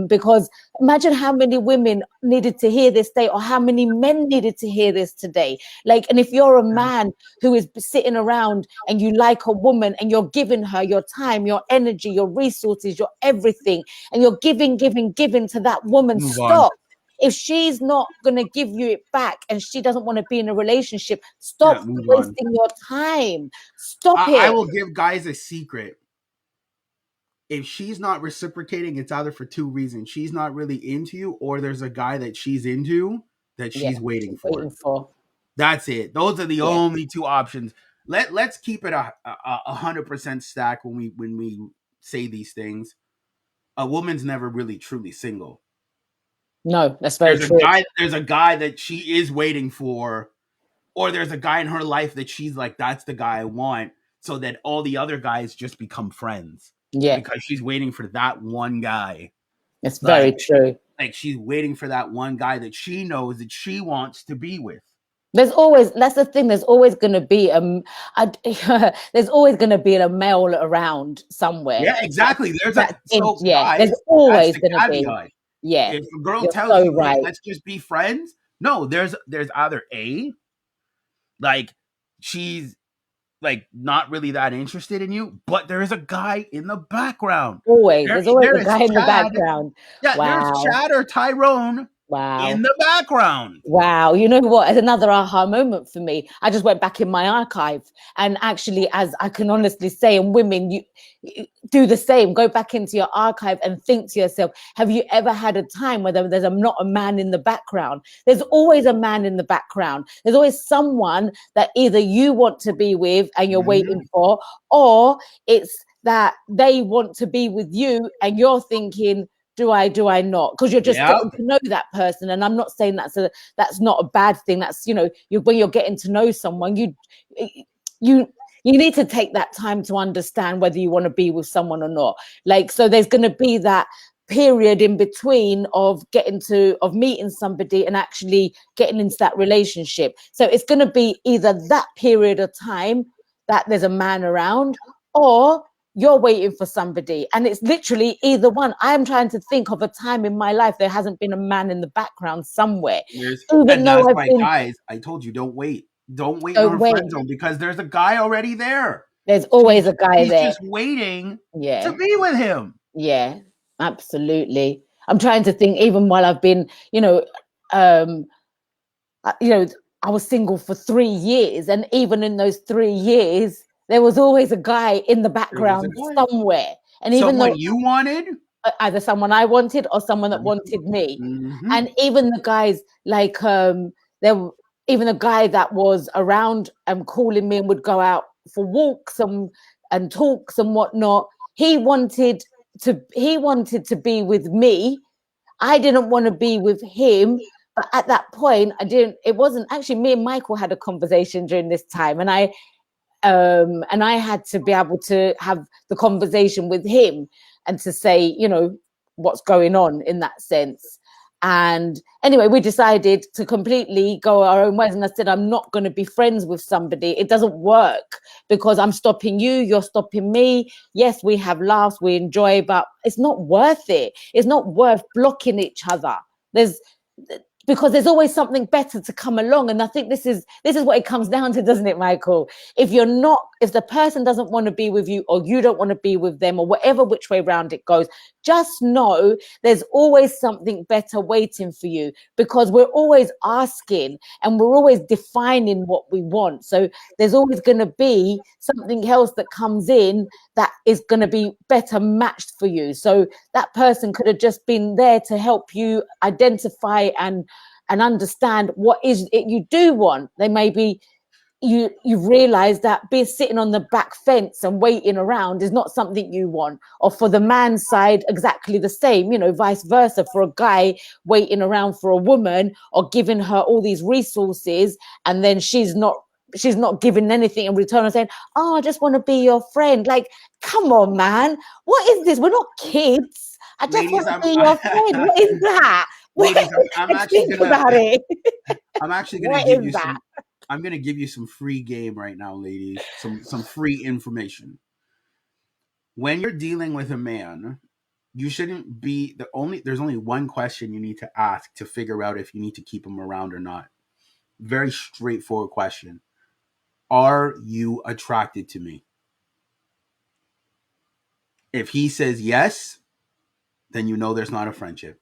because imagine how many women needed to hear this today, or how many men needed to hear this today. And if you're a man who is sitting around and you like a woman and you're giving her your time, your energy, your resources, your everything, and you're giving to that woman, Move on. stop. If she's not going to give you it back and she doesn't want to be in a relationship, Yeah, stop move on. wasting your time. Stop I it. will give guys a secret. If she's not reciprocating, it's either for two reasons. She's not really into you, or there's a guy that she's into that she's waiting for. That's it. Those are the only two options. Let's keep it 100% stack when we say these things. A woman's never really truly single. No, that's very true. There's a guy that she is waiting for, or there's a guy in her life that she's like, that's the guy I want, so that all the other guys just become friends. Yeah, because she's waiting for that one guy. it's very true. Like she's waiting for that one guy that she knows that she wants to be with. That's the thing. There's always going to be there's always going to be a male around somewhere. Yeah, exactly. There's guys, there's always going to be. caveat. Yeah, If a girl you're tells so you, right. hey, let's just be friends. No, there's either like she's like not really that interested in you, but there is a guy in the background. There's always a guy in the background. Yeah, wow. There's Chad or Tyrone in the background. Wow. You know what? It's another aha moment for me. I just went back in my archive, and actually, as I can honestly say, and women, you do the same. Go back into your archive and think to yourself, have you ever had a time where there's not a man in the background? There's always a man in the background. There's always someone that either you want to be with and you're waiting for, or it's that they want to be with you and you're thinking, do I not? Because you're just getting to know that person. And I'm not saying that's not a bad thing. That's, when you're getting to know someone, you You need to take that time to understand whether you want to be with someone or not. Like, so there's going to be that period in between of meeting somebody and actually getting into that relationship. So it's going to be either that period of time that there's a man around, or you're waiting for somebody, and it's literally either one. I'm trying to think of a time in my life there hasn't been a man in the background somewhere, even And though that's I've why, been. guys, I told you, don't wait. Don't wait in Don't our wait. friend zone, because there's a guy already there. There's always a guy He's there. just waiting to Yeah. be with him. Yeah, absolutely. I'm trying to think, even while I've been, um, I was single for 3 years, and even in those 3 years, there was always a guy in the There was a background guy. somewhere. And even Someone though you wanted? either someone I wanted or someone that wanted me, Mm-hmm. and even the guys like there, even a guy that was around and calling me and would go out for walks and talks and whatnot. He wanted to be with me. I didn't want to be with him. But at that point, it wasn't actually me and Michael had a conversation during this time. And I had to be able to have the conversation with him and to say, what's going on in that sense. And anyway, we decided to completely go our own ways. And I said, I'm not going to be friends with somebody. It doesn't work because I'm stopping you. You're stopping me. Yes, we have laughs, we enjoy, but it's not worth it. It's not worth blocking each other. Because there's always something better to come along. And I think this is what it comes down to, doesn't it, Michael? If the person doesn't want to be with you, or you don't want to be with them, or whatever which way round it goes, just know there's always something better waiting for you, because we're always asking and we're always defining what we want. So there's always going to be something else that comes in that is going to be better matched for you. So that person could have just been there to help you identify and understand what is it you do want. They may be you've realized that being sitting on the back fence and waiting around is not something you want. Or for the man's side, exactly the same, vice versa, for a guy waiting around for a woman or giving her all these resources, and then she's not giving anything in return and saying, oh, I just want to be your friend. Like, come on, man, what is this? We're not kids. I just Ladies, want to be your friend. What is that? Ladies, I'm actually Think gonna about it. I'm actually gonna What give is you that? I'm gonna give you some free game right now, ladies. Some free information. When you're dealing with a man, you shouldn't be there's only one question you need to ask to figure out if you need to keep him around or not. Very straightforward question. Are you attracted to me? If he says yes, then you know there's not a friendship.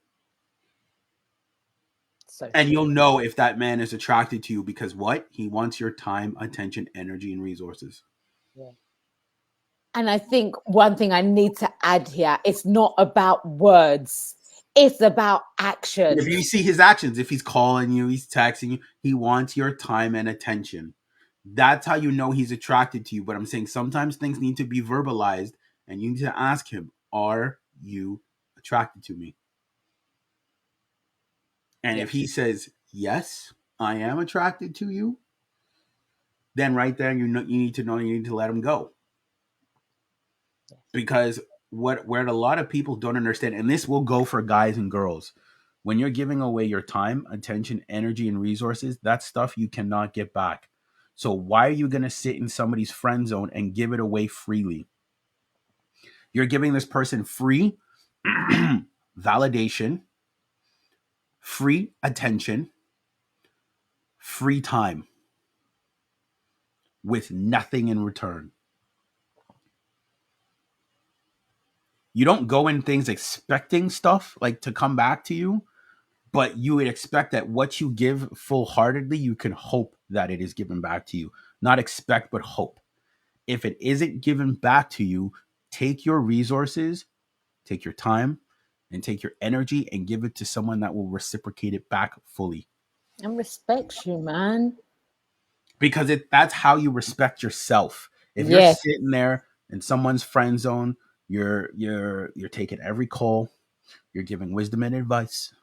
So And true. you'll know if that man is attracted to you, because what? He wants your time, attention, energy, and resources. Yeah. And I think one thing I need to add here, it's not about words. It's about action. If you see his actions, if he's calling you, he's texting you, he wants your time and attention. That's how you know he's attracted to you. But I'm saying sometimes things need to be verbalized, and you need to ask him, are you attracted to me? And Yes. if he says, yes, I am attracted to you, then right there, you need to know you need to let him go. Because where a lot of people don't understand, and this will go for guys and girls, when you're giving away your time, attention, energy, and resources, that's stuff you cannot get back. So why are you going to sit in somebody's friend zone and give it away freely? You're giving this person free validation, free attention, free time, with nothing in return. You don't go in things expecting stuff like to come back to you, but you would expect that what you give full heartedly, you can hope that it is given back to you. Not expect, but hope. If it isn't given back to you, take your resources, take your time, and take your energy and give it to someone that will reciprocate it back fully. And respects you, man. Because that's how you respect yourself. If you're Yes. sitting there in someone's friend zone, you're taking every call, you're giving wisdom and advice,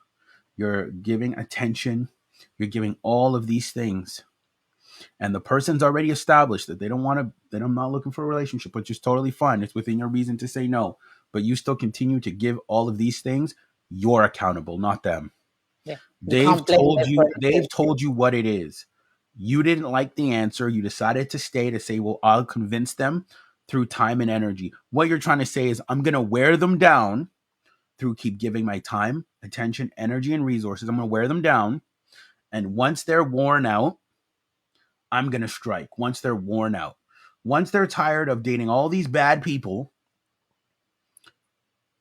you're giving attention, you're giving all of these things, and the person's already established that they don't want to, that I'm not looking for a relationship, which is totally fine. It's within your reason to say no, but you still continue to give all of these things, you're accountable, not them. Yeah. You They've can't blame told them for you, they've it. told you what it is. You didn't like the answer. You decided to stay to say, well, I'll convince them through time and energy. What you're trying to say is, I'm going to wear them down through keep giving my time, attention, energy, and resources. I'm going to wear them down. And once they're worn out, I'm going to strike. Once they're worn out, once they're tired of dating all these bad people,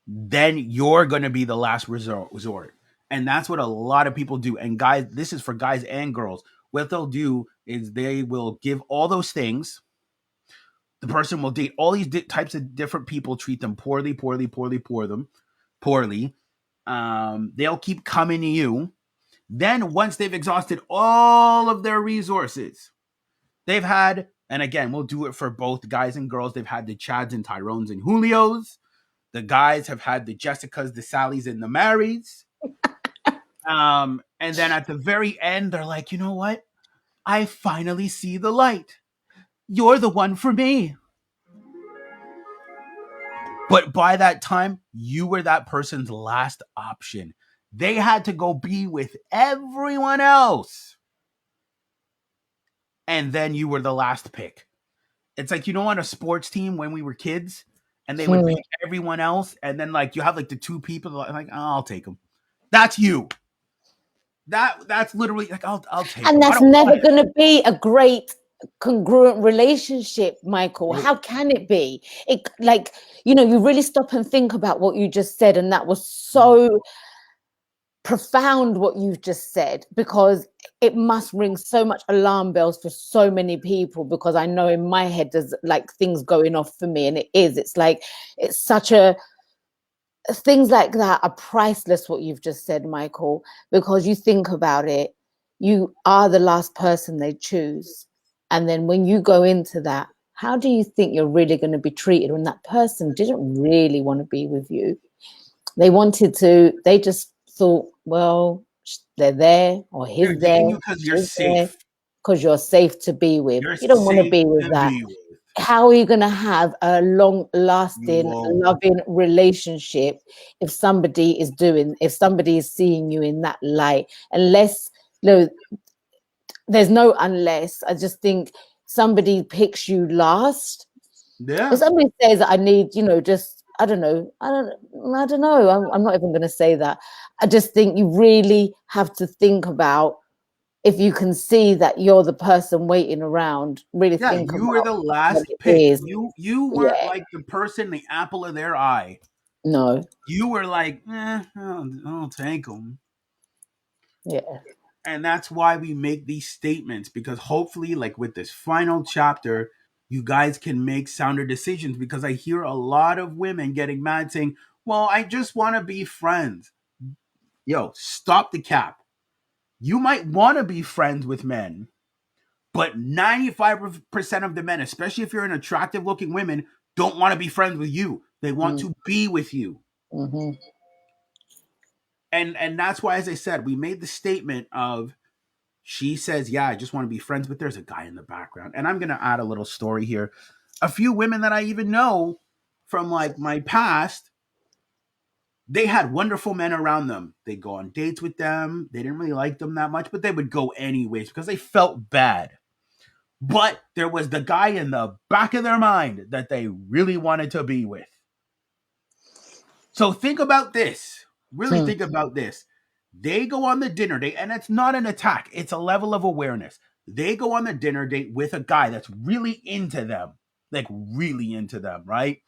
then you're going to be the last resort. And that's what a lot of people do. And guys, this is for guys and girls. What they'll do is they will give all those things. The person will date all these types of different people, treat them poorly, poorly. They'll keep coming to you. Then once they've exhausted all of their resources, they've had, and again, we'll do it for both guys and girls. They've had the Chads and Tyrones and Julios. The guys have had the Jessicas, the Sallys, and the Marys. And then at the very end, they're like, you know what? I finally see the light. You're the one for me. But by that time, you were that person's last option. They had to go be with everyone else. And then you were the last pick. It's like, on a sports team when we were kids and they would pick everyone else. And then like you have like the two people like, oh, I'll take them. That's you. That's literally like, I'll take them. And that's never going to be a great congruent relationship, Michael. How can it be? It, like, you really stop and think about what you just said, and that was so profound what you've just said, because it must ring so much alarm bells for so many people, because I know in my head there's like things going off for me, and it's like, it's such a, things like that are priceless, what you've just said, Michael, because you think about it, you are the last person they choose. And then when you go into that, how do you think you're really going to be treated when that person didn't really want to be with you? They just thought, well, they're there, or he's there, because you're safe. Because you're safe to be with. You don't want to be with that. How are you going to have a long-lasting, loving relationship if somebody is seeing you in that light? Unless, there's no unless. I just think somebody picks you last. Yeah. If somebody says, I need, just, I don't know. I don't know. I'm not even going to say that. I just think you really have to think about, if you can see that you're the person waiting around, really think you were the last pick. You weren't like the person, the apple of their eye. No. You were like, I'll take them. Yeah. And that's why we make these statements, because hopefully, like with this final chapter, you guys can make sounder decisions, because I hear a lot of women getting mad saying, well, I just want to be friends. Yo, stop the cap. You might want to be friends with men, but 95% of the men, especially if you're an attractive looking women, don't want to be friends with you. They want to be with you. Mm-hmm. And that's why, as I said, we made the statement of, she says, yeah, I just want to be friends, but there's a guy in the background. And I'm going to add a little story here. A few women that I even know from like my past, they had wonderful men around them. They'd go on dates with them. They didn't really like them that much, but they would go anyways because they felt bad. But there was the guy in the back of their mind that they really wanted to be with. So think about this. Really think about this. They go on the dinner date, and it's not an attack. It's a level of awareness. They go on the dinner date with a guy that's really into them, like really into them, right?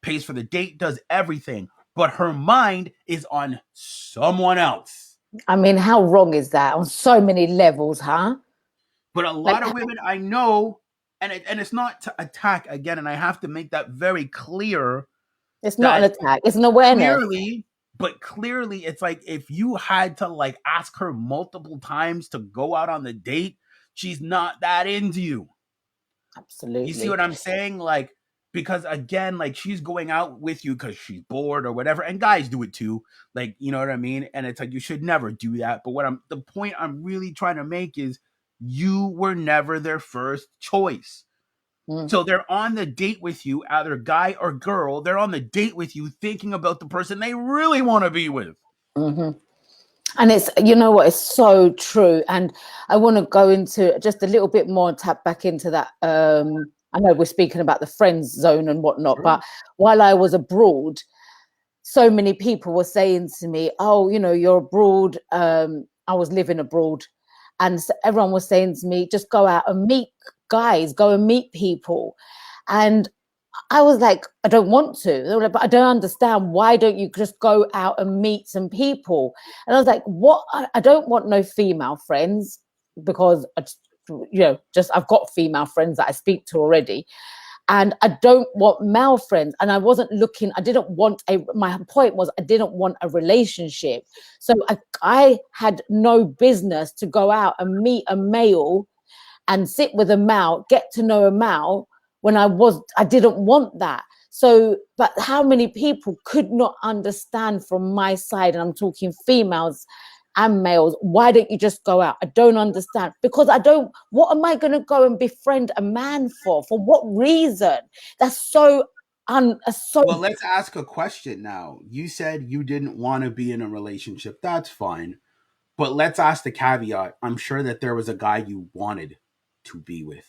Pays for the date, does everything, but her mind is on someone else. I mean, how wrong is that on so many levels, huh? But a lot of women I know, and it's not to attack again, and I have to make that very clear. It's not an attack. It's an awareness. Clearly, it's like if you had to like ask her multiple times to go out on the date, she's not that into you. Absolutely. You see what I'm saying? Like, because again, like she's going out with you because she's bored or whatever, and guys do it too. Like, you know what I mean? And it's like you should never do that. But the point I'm really trying to make is, You were never their first choice. So they're on the date with you, either guy or girl. They're on the date with you thinking about the person they really want to be with. Mm-hmm. And it's, you know what, it's so true. And I want to go into just a little bit more and tap back into that. I know we're speaking about the friends zone and whatnot, Sure. but while I was abroad, so many people were saying to me, oh, you know, you're abroad. I was living abroad. And so everyone was saying to me, just go out and meet guys, go and meet people. And I was like, I don't want to. They were like, but I don't understand. Why don't you just go out and meet some people? And I was like, what? I don't want no female friends because, I've got female friends that I speak to already. And I don't want male friends. And I wasn't looking, my point was I didn't want a relationship. So I had no business to go out and meet a male and sit with a male, get to know a male when I didn't want that. So, but how many people could not understand from my side, and I'm talking females and males, why don't you just go out? I don't understand, because what am I going to go and befriend a man for? For what reason? That's so Well, let's ask a question now. You said you didn't want to be in a relationship. That's fine. But let's ask the caveat. I'm sure that there was a guy you wanted to be with.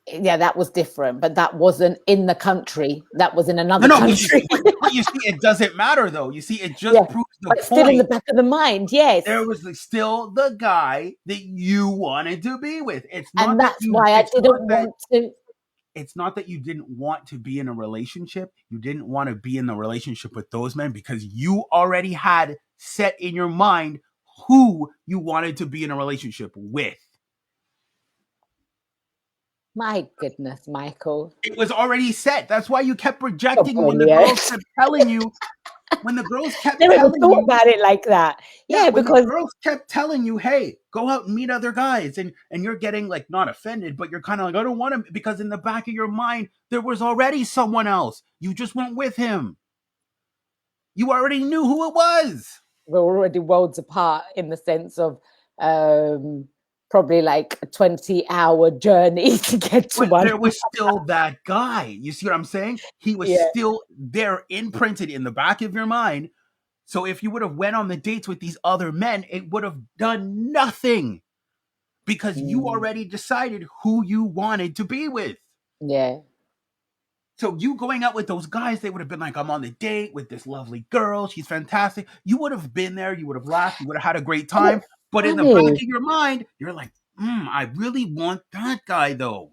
Yeah, that was different, but that wasn't in the country. That was in another No, country. but you see, it doesn't matter though. You see, it just proves the but point. Still in the back of the mind, yes. There was still the guy that you wanted to be with. It's not and that's why I didn't want to. It's not that you didn't want to be in a relationship. You didn't want to be in the relationship with those men because you already had set in your mind who you wanted to be in a relationship with. My goodness, Michael. It was already set. That's why you kept rejecting when the girls kept telling you. When the girls kept never telling thought you about it like that. Yeah, when because the girls kept telling you, "Hey, go out and meet other guys," and you're getting like not offended, but you're kind of like, "I don't want to," because in the back of your mind there was already someone else. You just went with him. You already knew who it was. We're already worlds apart in the sense of probably like a 20-hour journey to get to one. There was still that guy. You see what I'm saying? He was still there, imprinted in the back of your mind. So if you would have went on the dates with these other men, it would have done nothing because you already decided who you wanted to be with. Yeah. So you going out with those guys, they would have been like, I'm on the date with this lovely girl. She's fantastic. You would have been there. You would have laughed. You would have had a great time. But in the back of your mind, you're like, I really want that guy though.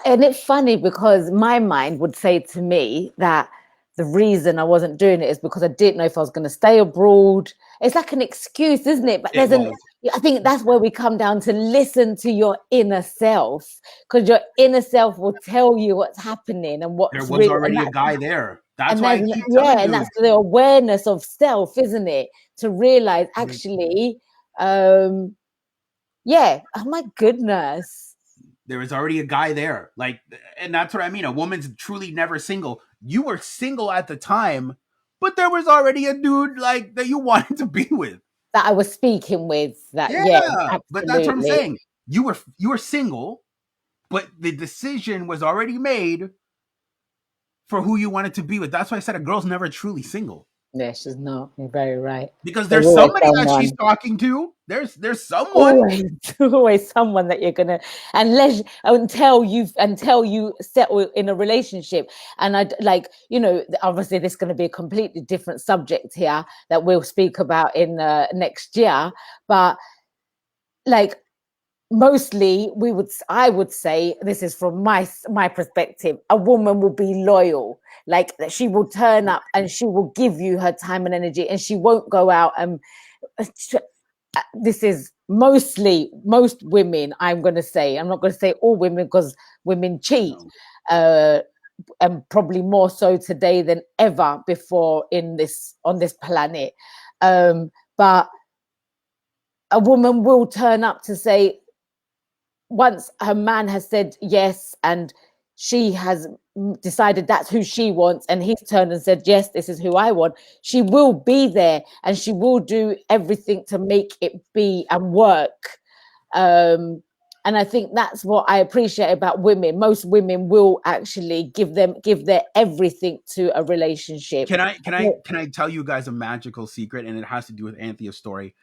And it's funny because my mind would say to me that the reason I wasn't doing it is because I didn't know if I was going to stay abroad. It's like an excuse, isn't it? But I think that's where we come down to listen to your inner self, because your inner self will tell you what's happening and what's there was already a guy there. That's why I keep telling you. And that's the awareness of self, isn't it? To realize actually, oh my goodness. There is already a guy there. Like, and that's what I mean. A woman's truly never single. You were single at the time, but there was already a dude like that you wanted to be with. That I was speaking with. But that's what I'm saying. You were single, but the decision was already made for who you wanted to be with. That's why I said a girl's never truly single. Yeah, she's not. You're very right. Because there's somebody that she's talking to. There's someone. Always someone that you're gonna, until you settle in a relationship. And I'd like, obviously this is going to be a completely different subject here that we'll speak about in next year. But like, mostly I would say, this is from my perspective, a woman will be loyal, like that she will turn up and she will give you her time and energy, and she won't go out and this is most women. I'm going to say, I'm not going to say all women because women cheat, and probably more so today than ever before on this planet, but a woman will turn up to say, once her man has said yes and she has decided that's who she wants, and he's turned and said, yes, this is who I want, she will be there and she will do everything to make it be and work. And I think that's what I appreciate about women. Most women will actually give their everything to a relationship. Can I tell you guys a magical secret, and it has to do with Anthea's story.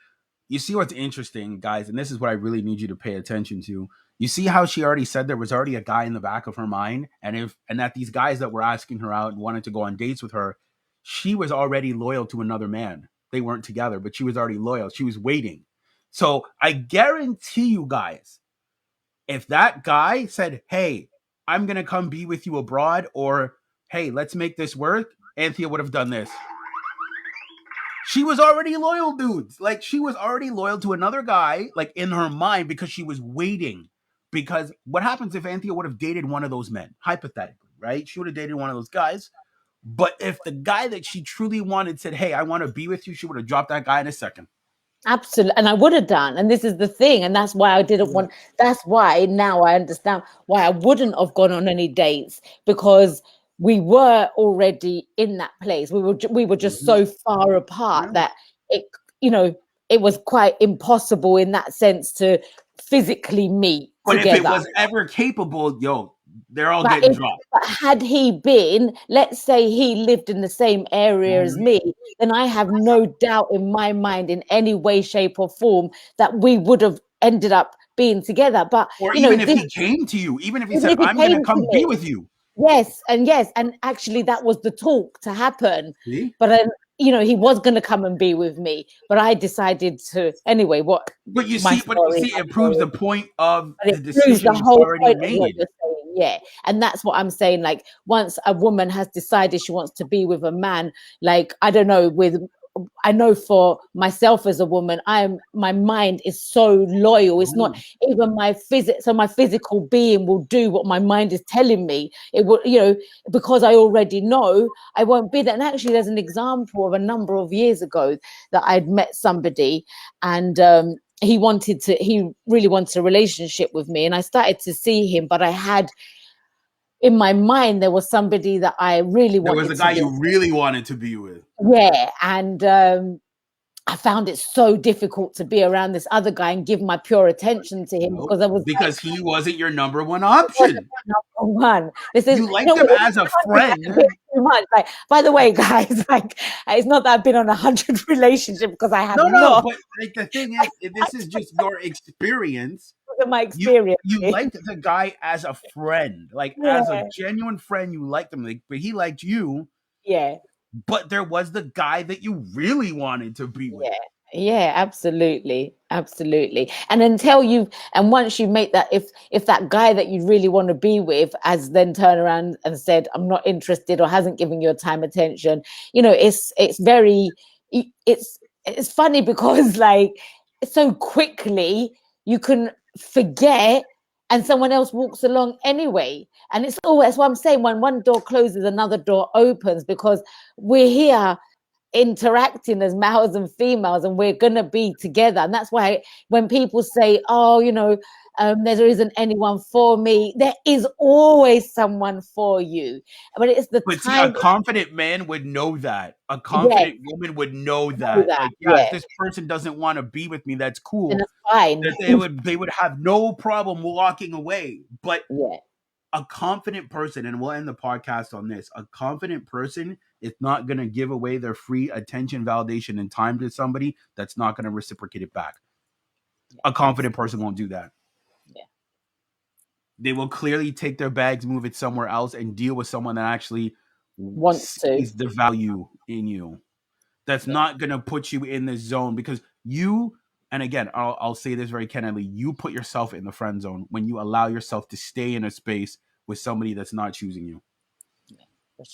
You see what's interesting, guys, and this is what I really need you to pay attention to. You see how she already said there was already a guy in the back of her mind, and that these guys that were asking her out and wanted to go on dates with her, she was already loyal to another man. They weren't together, but she was already loyal. She was waiting. So I guarantee you guys, if that guy said, "Hey, I'm gonna come be with you abroad," or "Hey, let's make this work," Anthea would have done this. She was already loyal, dudes. Like, she was already loyal to another guy, like, in her mind, because she was waiting. Because what happens if Anthea would have dated one of those men, hypothetically, right? She would have dated one of those guys. But if the guy that she truly wanted said, "Hey, I want to be with you," she would have dropped that guy in a second. Absolutely. And I would have done. And this is the thing. And that's why I didn't want, that's why now I understand why I wouldn't have gone on any dates, because we were already in that place. We were just so far apart that it, you know, it was quite impossible in that sense to physically meet But together. if it was ever capable, yo, they're all getting dropped. But had he been, let's say he lived in the same area as me, then I have no doubt in my mind in any way, shape, or form that we would have ended up being together. But or even if he came to you, even if he said, "I'm going to come be with you." Yes, and actually that was the talk to happen. See? But then, he was going to come and be with me, but I decided to anyway. But you see, it proves the point of the decision was already made. Yeah, and that's what I'm saying. Like, once a woman has decided she wants to be with a man, like, I don't know, I know for myself as a woman, my mind is so loyal. It's not even my physical being will do what my mind is telling me. It will, because I already know I won't be there. And actually, there's an example of a number of years ago that I'd met somebody, and he really wanted a relationship with me, and I started to see him, but I had in my mind there was somebody that I really wanted. There was a guy you really wanted to be with. Yeah, and I found it so difficult to be around this other guy and give my pure attention to him because he wasn't your number one option. Number one. You liked him as a friend. Too much. Like, by the way, guys, like, it's not that I've been on 100 relationships, because I have not. But like, the thing is, this is just your experience. My experience. You liked the guy as a friend, like as a genuine friend. You liked him, like, but he liked you. Yeah. But there was the guy that you really wanted to be with. Yeah, absolutely. And once you make that, if that guy that you really want to be with has then turned around and said, "I'm not interested," or hasn't given your time, attention, it's funny because, like, so quickly you can forget and someone else walks along anyway. And that's what I'm saying. When one door closes, another door opens, because we're here interacting as males and females, and we're gonna be together. And that's why when people say, "Oh, there isn't anyone for me," there is always someone for you. But it's the time. See, a confident man would know that. A confident woman would know that. Like, if this person doesn't want to be with me, that's cool. And that's fine. That they would have no problem walking away. But a confident person, and we'll end the podcast on this, a confident person is not going to give away their free attention, validation, and time to somebody that's not going to reciprocate it back. A confident person won't do that. They will clearly take their bags, move it somewhere else, and deal with someone that actually sees the value in you. That's not going to put you in this zone, because you, and again, I'll say this very candidly, you put yourself in the friend zone when you allow yourself to stay in a space with somebody that's not choosing you. For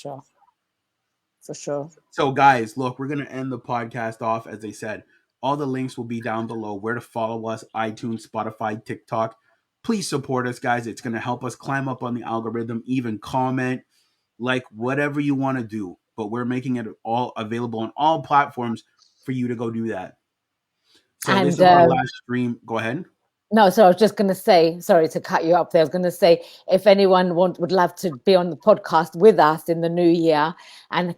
sure. So, guys, look, we're going to end the podcast off. As I said, all the links will be down below. Where to follow us: iTunes, Spotify, TikTok. Please support us, guys. It's going to help us climb up on the algorithm. Even comment, like, whatever you want to do. But we're making it all available on all platforms for you to go do that. So this is our last stream. Go ahead. No, so I was just going to say, sorry to cut you up there. I was going to say, if anyone would love to be on the podcast with us in the new year and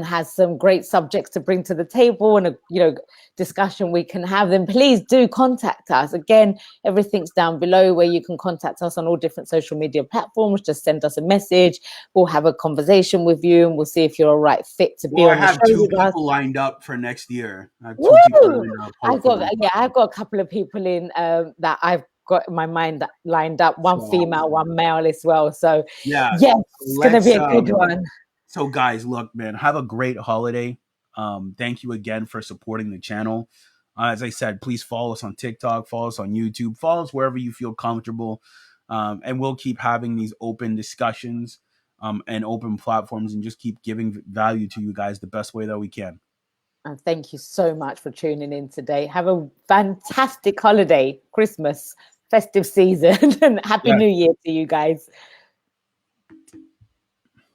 has some great subjects to bring to the table and a discussion we can have, then please do contact us. Again, everything's down below where you can contact us on all different social media platforms. Just send us a message. We'll have a conversation with you and we'll see if you're a right fit to be Well, I on the have show two with us. people lined up for next year. I have two people Woo! lined up, hopefully. I've got a couple of people in that I've got in my mind lined up. One So, female, one male as well. So yeah, yes, it's gonna let's be a good one. So guys, look, man, have a great holiday. Thank you again for supporting the channel. As I said, please follow us on TikTok, follow us on YouTube, follow us wherever you feel comfortable. And we'll keep having these open discussions and open platforms and just keep giving value to you guys the best way that we can. And thank you so much for tuning in today. Have a fantastic holiday, Christmas, festive season, and Happy New Year to you guys.